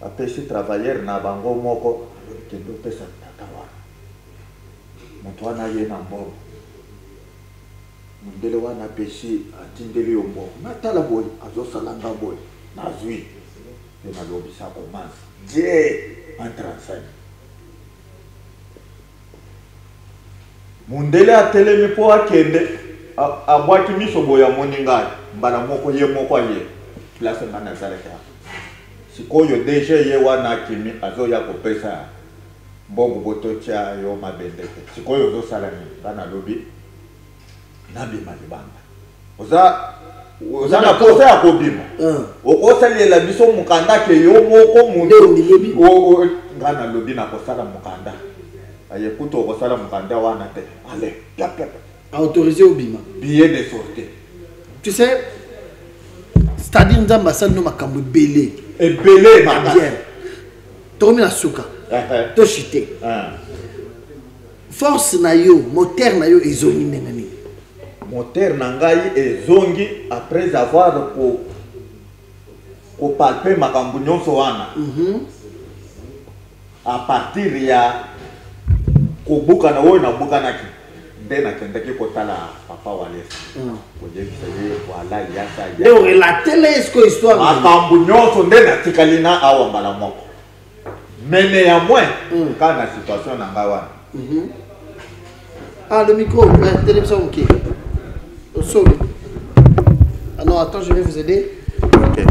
apesi travailleur na bango moko kende opesa tata wana moto wana ye na mbongo mundele wana apesi atindeli yo mbongo natala boye azosalanga boye nazwi pe nalobisa commence Dieu entre enseigne. Mundele atelemi po akende abwaki miso boya moninga mbala moko ye moko ye place na Nazareth. Sikoyo deja ye wana kimi azoya kopesa mbongo botocha yo mabende. Sikoyo zo salami bana lobi nabi malibanga. Oza na posa ya kobima. Okosalela biso mukanda ke yo moko mundu ngana lobi na kosala mukanda. Aye kuto okosala mukanda wana te. Allez, plap plap. Autorisé au bima. Billet de sortie. Tu sais, c'est-à-dire nzamba sala no makambo belé. Et belé ma bien. Tomi na suka. To chité. Force na yo, moteur na yo ezoni nengani. Moteur nangai ezongi après avoir ko palper makambo nyonso wana. À partir ya kobuka na oyo na buka naki ndena kendaki kotala papa walesa. Kojebisa ye wala yasa ya. Leo relater l'esco histoire. Makambo nyonso ndena tikalina awa mbala moko. Mais néanmoins, quand la situation n'a pas. Ah, le micro, télévision, ok. Ah non, attends, je vais vous aider. Ok.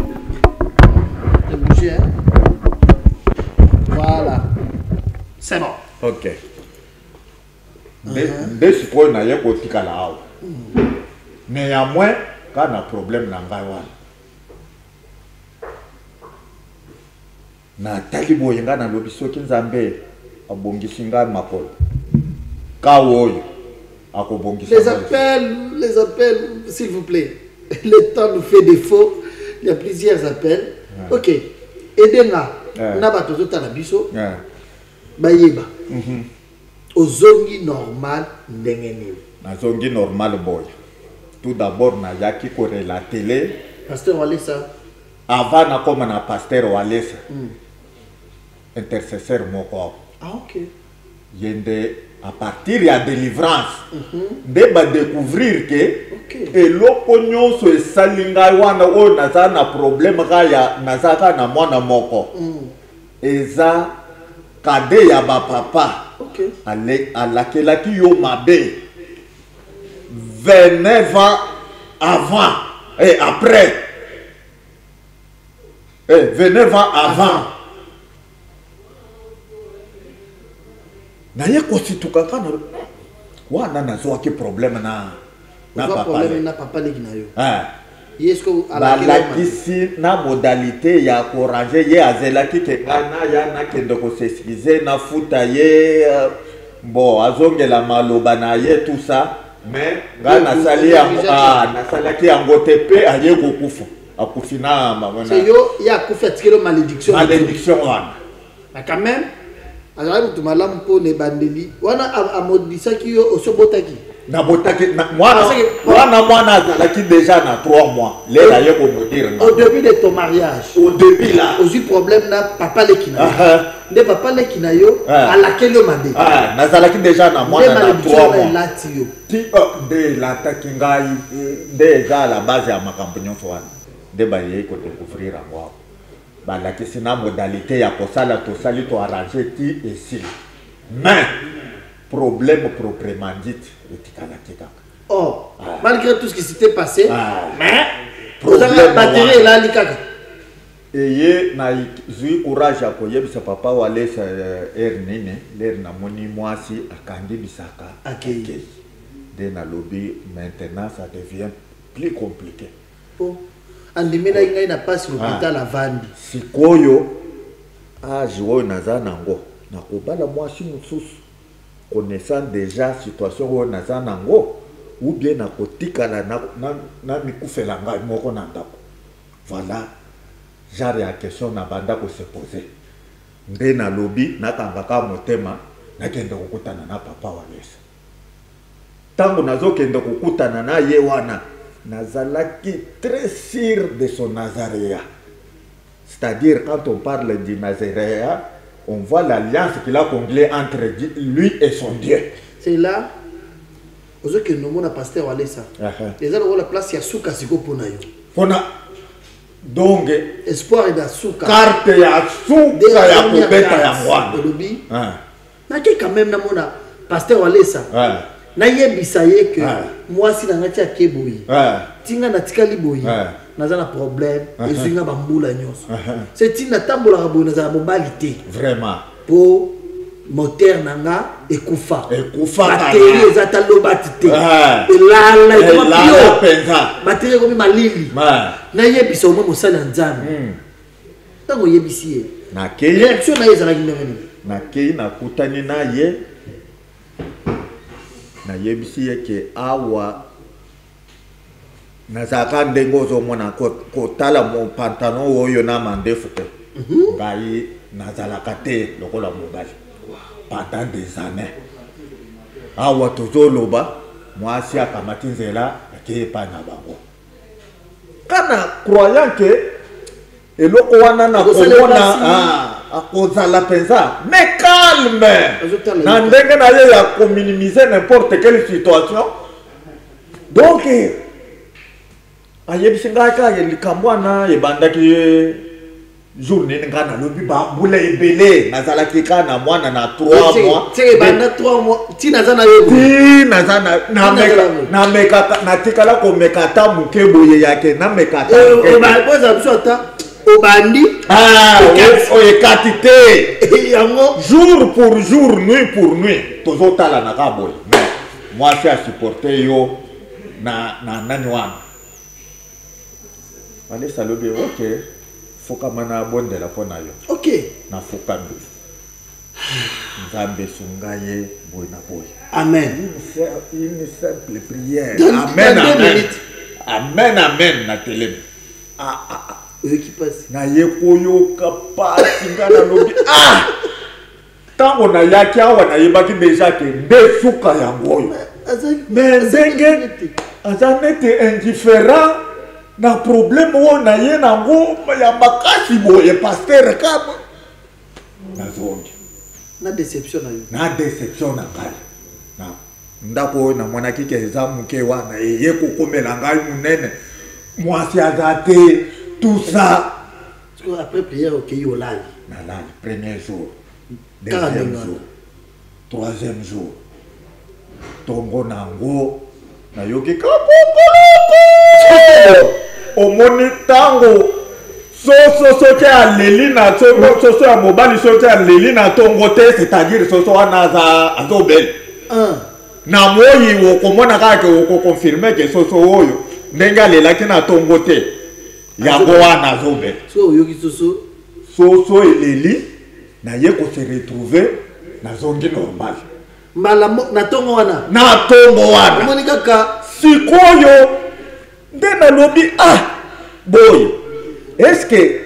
Ne bougez, hein. Voilà. C'est bon. Ok. Dès ce qu'on a eu un là. Néanmoins, quand on a un problème, na talibo yenga na lobiso kinzambe abongisinga makolo kawoyo akobongisa les appels s'il vous plaît. Le temps nous fait défaut. Il y a plusieurs appels. Ok, aidez-moi. On a battu tout à la biso bayeba ozongi normal ndengeni na zongi normal boy. Tout d'abord na yaki kore la télé pasteur Walesa avant na comme na pasteur Walesa intercesseur moko. Ah ok. Yende à partir de la délivrance de ba découvrir que eloko nyonso esalinga wana o naza na problème kaya nazaka na mwana moko eza kade ya ba papa alakelaki yo mabe 29 ans avant et après 29 ans avant na ye kosituka kana wana nazoaki problème na papa leki na yo est-ce que balakisi na modalité ya koranger ye azelaki ke ngana ya nakende kosexcuse na futa ye bon azongela maloba na ye tout ça mais nga nasalaki yango te mpe aye kokufa akufi na c'est yo ya akufi atikelo malédiction wana mais quand même alors tu malamu po ne bandeli wana amodisaki yo osobotaki na botaki mwana azalaki déjà na 3 mois les aye ko me dire au début de ton mariage au début là ozu problème na papa lekina de papa lekina yo alakeli yo mande nazalaki déjà na mwana na 3 mois lati yo ti de lataki ngai déjà la base ya makambo nyonso wana de baye ko découvrir yango balakisi na modalité ya kosala tosali to arranger ti ici mais problème proprement dit etikalaki kaka malgré tout ce qui s'était passé mais problème batterie là likaka eye na zui courage ya koyebisa papa Walesa nini l'air na moni mwasi akangi bisaka akei de na lobby maintenant ça devient plus compliqué andimela ngai na passe l'hôpital à Vandi sikoyo jiwo naza nango na kobala mwasi mususu connaissant déjà situation où naza nango ou bien na kotikala na mikufela ngai moko na ndako voilà genre ya question na banda ko se poser nde na lobby na kangaka motema na kende kokutana na papa Walesa tango nazokende kokutana na ye wana nazalaki très sûr de son Nazaréa. C'est-à-dire quand on parle du Nazaréa, on voit l'alliance qu'il a conglée entre lui et son Dieu. C'est là que nous avons pasteur Walesa. Les gens ont la place, il y a souka siko pona yo. Pona donc espoir et souka. Carte ya souka ya kobeta ya mwana. Lobi. Na ke quand même na mona pasteur Walesa. Na yebisa ye que moi si na ngati akeboyi tinga na tikali boyi naza na problème ezinga bambula nyonso c'est tina tambola raboyi naza mobali te vraiment po moteur nanga ekufa batterie ezata lobati te elala elala penza batterie komi malili na yebisa omo mosala nzambe tango yebisi ye na kei réaction na ezala kindengani na kei na kutani na ye na yebisi yeke awa nazaka ndenge ozomona kotala mo pantalon oyo na mandefu te ngai nazalaka te lokola mobali pendant des années awa tozoloba mwasi akamati nzela akei epai na bango kana croyant ke eloko wana na komona akozala penza mais calme na ndenge na ye ya kominimiser n'importe quelle situation donc ayebisi ngai kaka likambo wana ebandaki journée nga na lobi ba mbula ebele nazala kika na mwana na 3 mois c'est bana 3 mois ti nazana yo ti nazana na meka na tikala ko mekata muke boye yake na mekata o ba poza bisota o bandi o ekatité yango jour pour jour nuit pour nuit tozotala na ka boye mais moi je supporter yo na nani wana wale salobi OK foka mana bonde la pona yo OK na foka ndu nzambe sungaye boy na boy amen une simple prière amen amen amen amen na télé qui passe na yekoyo kapasi ngana lobi tango na yaki awa na yebaki deja ke nde suka yango mais ndenge azanete indifférent na problème wo na ye nango ya makasi boye pasteur kama na zongi na déception na yo na déception na ngai na ndako na mwana kike eza muke wana ye kokomela ngai munene mwasi azate tout ça après prière OK yo lali na lali premier jour deuxième jour troisième jour tongo nango na yoki kapopoloko omoni tango soso ke aleli na soso ya mobali soso ke aleli na tongo te c'est-à-dire soso wana azobel na moyi okomona kaka okokonfirme ke soso oyo ndenge alelaki na tongo te yango wana azobel so yoki soso eleli na ye ko se retrouver na zongi normal mbala na tongo wana omoni kaka sikoyo nde nalobi boy est-ce que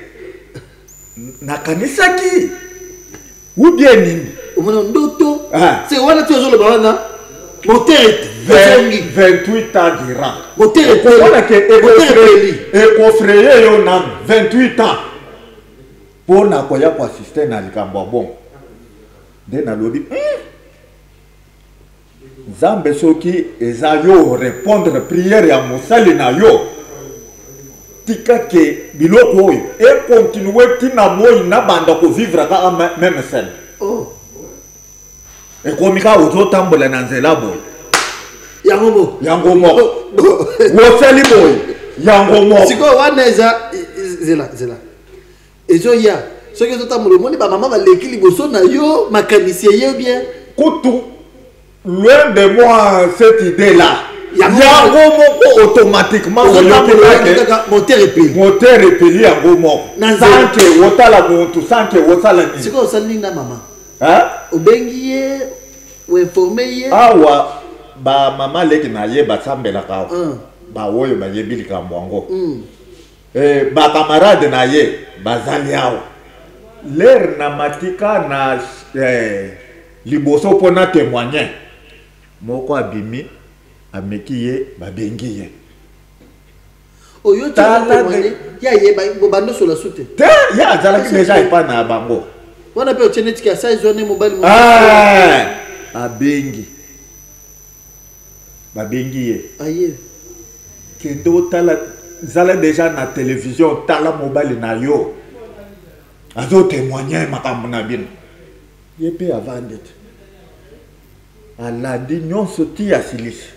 nakanisaki ou bien nini omoni ndoto c'est wana tu ozoloba wana moteur 28 ans durant moteur ekofreye yo na 28 ans pona koya ko assister na likambo bon nde nalobi Nzambe soki eza yo répondre prière ya mosali na yo tika ke biloko oyo e continuer tina moyi na banda ko vivre ka même scène e komika ozotambola na nzela boy yango moko wosali boy yango moko siko wana eza zela ezo ya soki ozotambola moni ba mama baleki liboso na yo makanisi ye bien kutu loin de moi cette idée-là. Yango moko automatiquement moteur epeli yango moko. Sanke wotala muntu sanke wotala ni. Siko osali na mama. Obengi ye ou informer ye. Awa ba mama leki na ye basambela ka. Ba woyo ba yebili ka mwango. Ba camarade na ye bazali awa. L'air na matika na liboso pona témoigner. Moko abimi ameki ye babengi ye oyo témoigner ya ye bando sur la soute ya azalaki déjà epa na bango wana pe ochenetika ya size one mobile abengi babengi ye aye kende otala zala déjà na télévision tala mobile na yo azo témoigner makambo na bino ye pe avandete alandi nyonso ti ya silisi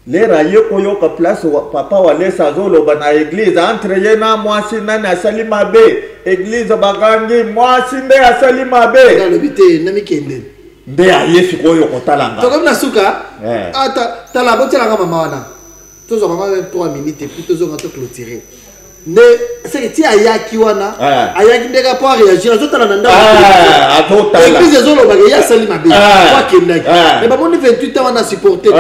lera ye koyoka place papa walesa azoloba na église entre ye na mwasi nani asali mabe église bakangi mwasi nde asali mabe alobi te namikende nde aye sikoyo kotalanga tokomi na suka tala botielanga mama wana tozwa mama 3 minutes epuis tozonga to clôturer nde seke ti ayaki wana ayaki ndeka po aréagir azotala na ndako église ezolobaka ye asali mabe po akendaki me bamoni 28 ans wana supporte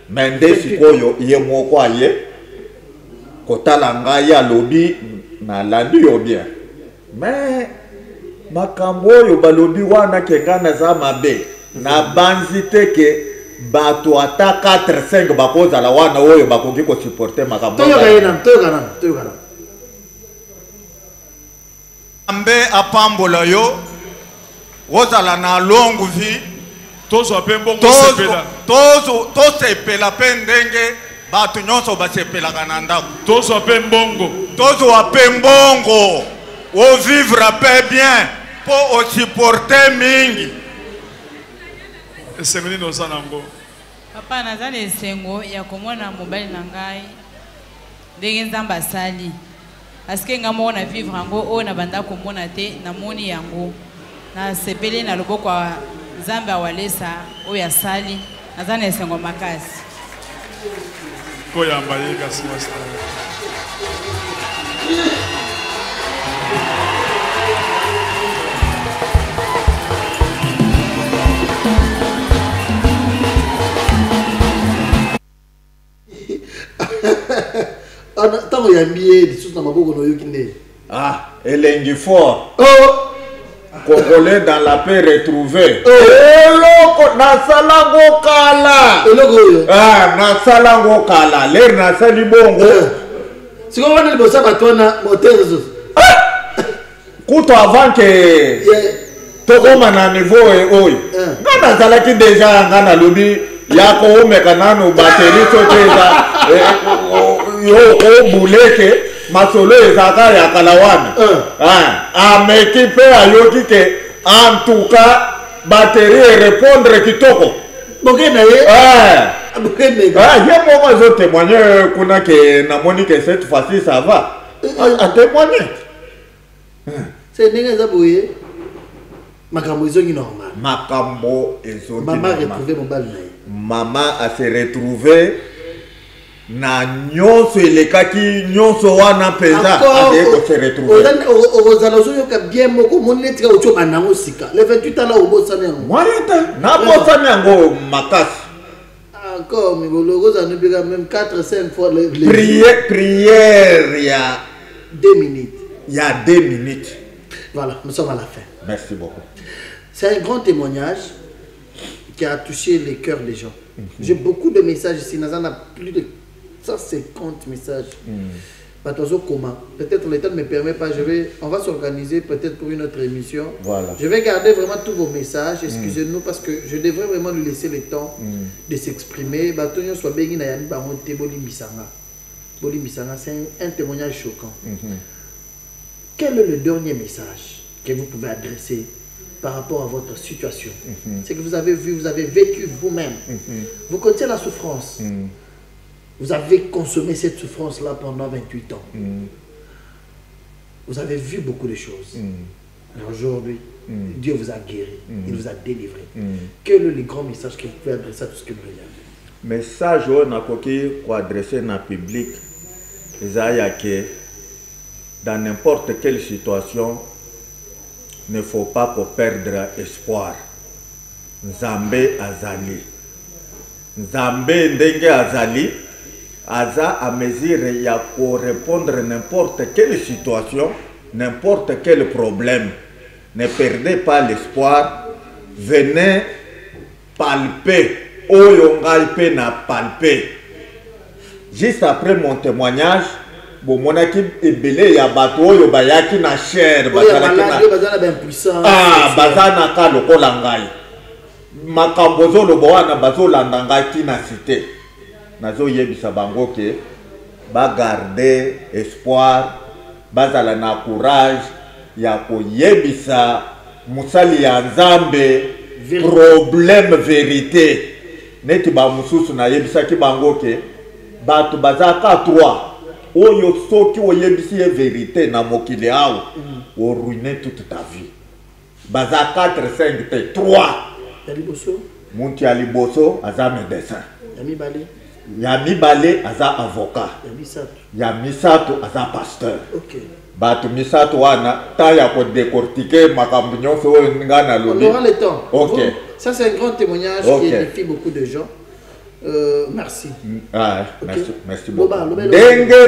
me nde sikoyo ye moko aye kotala ngai alobi nalandi yo bien me makambo oyo balobi wana ke ngai naza mabe nabanzi te ke bato ata 4-5 bakozala wana oyo bakoki kosupporte makambo toyokana ambe apambola yo ozala na longue vie tozwa pe mbongo tosepela mpe ndenge bato nyonso basepelaka na ndako tozwa pe mbongo tozwa pe mbongo au vivre à paix bien, pour supporter mingi. Esengeli no sanango. Papa naza na esengo ya komona mobali na ngai ndenge nzambe asali aske nga moko na vivre yango oyo na banda komona te namoni yango nasepeli na loboko ya nzambe awalesa oyo asali naza na esengo makasi Koyamba ye kasi master. Tant y a mis des choses dans ma bouche, Ah, elengi fort. Oh, Congolais dans la paix retrouvée. Eloko nasalango kala. Ah, nasalango kala. L'air nasali bongo. c'est comment on est le ça toi na moteur. Kuto avant que tokoma na niveau oyo. Nga nazalaki déjà nga na lobi yako omeka nano batterie soteza. Yo buleke masolo ezaka ya kalawana. Ameki pe ayoki ke en tout cas batterie répondre kitoko. Bokena ye. Ye moko zo témoigner kuna ke namoni que cette fois-ci ça va. A témoigner. C'est ndenge za boye. Makambo ezongi normal. Makambo ezongi normal. Maman retrouvé mon bal na ye. Maman a se retrouvé na nyonso elekaki nyonso wana peza ade ko se retrouver ozala ozoyoka bien moko monetika ocho banango sika le 28 ans là obosana yango moyeta na bosana yango makasi encore mais bologo za nobika même 4-5 fois le prière il y a 2 minutes. Il y a 2 minutes. Voilà, nous sommes à la fin. Merci beaucoup. C'est un grand témoignage qui a touché les cœurs des gens. J'ai beaucoup de messages ici. Nazan a plus de 150 messages. Peut-être le temps ne me permet pas. On va s'organiser peut-être pour une autre émission. Voilà. Je vais garder vraiment tous vos messages. Excusez-nous parce que je devrais vraiment lui laisser le temps de s'exprimer. C'est un témoignage choquant. Quel est le dernier message que vous pouvez adresser par rapport à votre situation? C'est que vous avez vu, vous avez vécu vous-même. Vous connaissez la souffrance. Vous avez consommé cette souffrance-là pendant 28 ans. Vous avez vu beaucoup de choses. Alors aujourd'hui, Dieu vous a guéri. Il vous a délivré. Quel est le grand message que vous pouvez adresser à tout ce que vous regardez? Message qu'on a adressé dans le public, c'est que dans n'importe quelle situation, il ne faut pas perdre espoir. Nzambe azali. Nzambe ndenge azali. Aza à mesure il y a pour répondre à n'importe quelle situation, n'importe quel problème. Ne perdez pas l'espoir. Venez palper. Oyongai na palper. Juste après mon témoignage, bon monaki ebele ya bato oyo bayaki na chair bazalaki na bazana ka lokola ngai. Makambo zoloba wana bazolanda ngai tina cité. Nazo yebisa bango ke ba garder espoir, bazala na courage ya ko yebisa musali ya Nzambe problème vérité. Neti ba mususu na yebisa ki bango ke bato bazaka 3 oyo soki oyebisi ye vérité na mokili awo o ruiner toute ta vie. Baza 4 5 te 3 Yaliboso Muntu ya liboso aza médecin. Yamibale Yamibale aza avocat. Yamisato aza pasteur. OK. Bato misato wana ta ya ko décortiquer makambo nyonso oyo ngana lobi. On aura le temps. OK. Bon, ça c'est un grand témoignage qui édifie beaucoup de gens. Merci. Ah, merci, merci beaucoup. Denge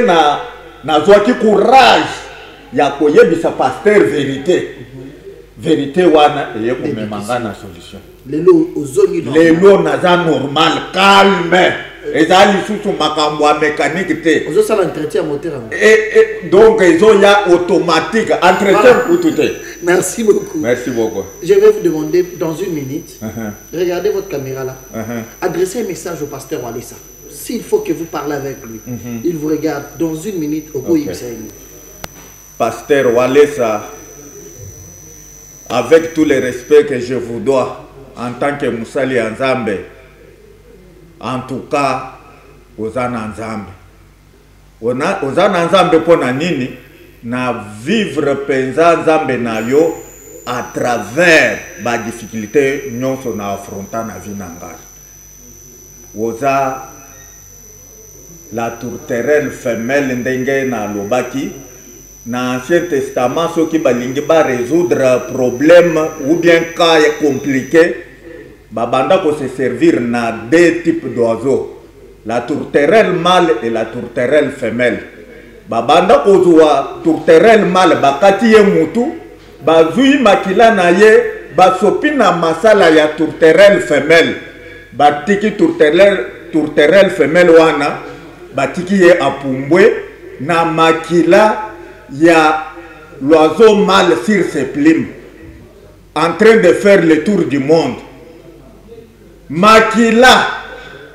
na zwaki courage ya koyebisa pasteur vérité. Vérité wana eye komemanga na solution. Lelo ozongi normal. Lelo naza normal, calme. Ezali susu makambo a mécanique te. Ozo sala entretien moteur. Et donc ils ya automatique entretien pour tout. Merci beaucoup. Merci beaucoup. Je vais vous demander dans une minute, regardez votre caméra là, adressez un message au pasteur Walesa. S'il faut que vous parlez avec lui, il vous regarde dans une minute au bout Pasteur Walesa, avec tout le respect que je vous dois en tant que Moussali Nzambe, en tout cas, Ozana Nzambe. Ozana Nzambe pona nini na vivre penza Nzambe na yo à travers ba difficulté nyonso na affronta na vie na ngai. Oza la tourterelle femelle ndenge na lobaki na Ancien Testament ceux qui balingi ba résoudre problème ou bien cas compliqué babanda ko se servir na deux types d'oiseaux, la tourterelle mâle et la tourterelle femelle. Babanda ko zuwa tourterelle mâle bakati ye mutu bazui makila na ye basopina masala ya tourterelle femelle batiki tourterelle femelle wana batiki ye apumbwe na makila ya l'oiseau mâle sur ses plumes en train de faire le tour du monde. Makila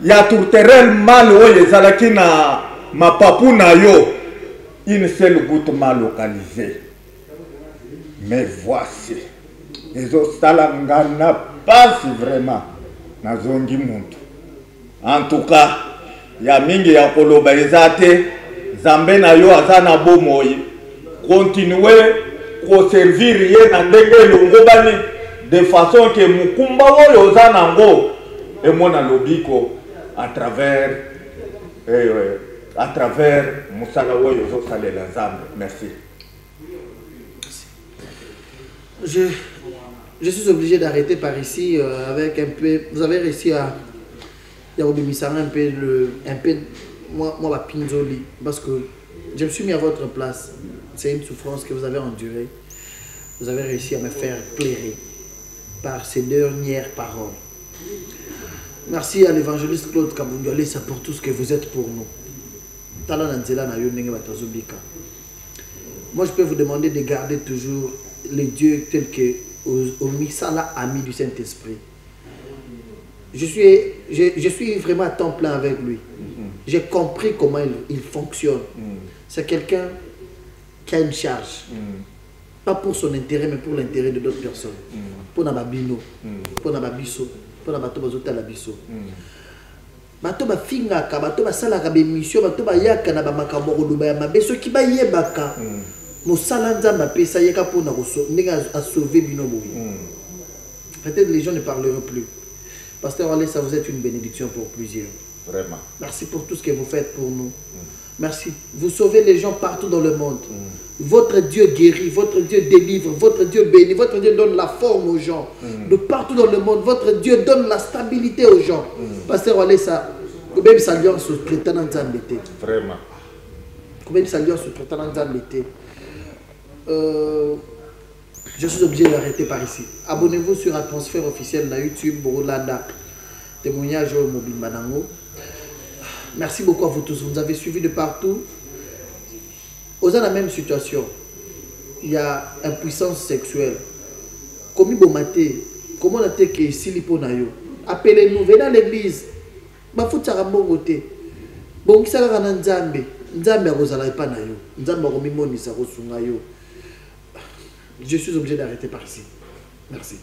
ya tourterelle mâle oyo ezalaki na mapapu na yo, une seule goutte mal localisée. Mais voici les ostalangana pas si vraiment na zongi muntu. En tout cas, ya mingi ya koloba ezate zambe na yo azana bomoyi. Continuez ko servir ye na ndenge longobani de façon que mukumba oyo ozana ngo et mona lobiko à travers musala oyo ozosalela Nzambe. Merci. Je suis obligé d'arrêter par ici avec un peu. Vous avez réussi à un peu moi la pinzoli parce que je me suis mis à votre place. C'est une souffrance que vous avez endurée. Vous avez réussi à me faire pleurer par ces dernières paroles. Merci à l'évangéliste Claude Kabungalesa pour tout ce que vous êtes pour nous. Moi, je peux vous demander de garder toujours les dieux tels que Omisala, ami du Saint-Esprit. Je suis vraiment à temps plein avec lui. J'ai compris comment il fonctionne. C'est quelqu'un qui a une charge. Pas pour son intérêt, mais pour l'intérêt de d'autres personnes. Pour Nababino, pour Nababiso, pour Nabatobazota Labiso. Bato ba fingaka, bato ba salaka be mission, bato ba yaka na ba makambo koluba ya mabe, ceux qui ba yebaka. Mosala Nzamba pesa yeka pour na a sauver bino boyi. Peut-être les gens ne parleront plus. Pasteur Walesa, vous êtes une bénédiction pour plusieurs. Vraiment. Merci pour tout ce que vous faites pour nous. Merci. Vous sauvez les gens partout dans le monde. Votre Dieu guérit, votre Dieu délivre, votre Dieu bénit, votre Dieu donne la forme aux gens. De partout dans le monde, votre Dieu donne la stabilité aux gens. Pasteur Walesa, même saluant ce traitant dans l'été. Vraiment. Même saluant ce traitant dans l'été. Je suis obligé d'arrêter par ici. Abonnez-vous sur un transfert officiel dans YouTube, Borolanda. Témoignage au mobile Madango. Merci beaucoup à vous tous. Vous nous avez suivis de partout. Aux dans la même situation, il y a impuissance sexuelle. Comme il comment on a été que Silipo Nayo. Appelez-nous, venez à l'église. Ma faute à bon côté. Bon, qui s'est rendu Nzambe. Nzambe a rozala pas Nayo. Nzambe a remis mon isa rosungayo. Je suis obligé d'arrêter par ici. Merci.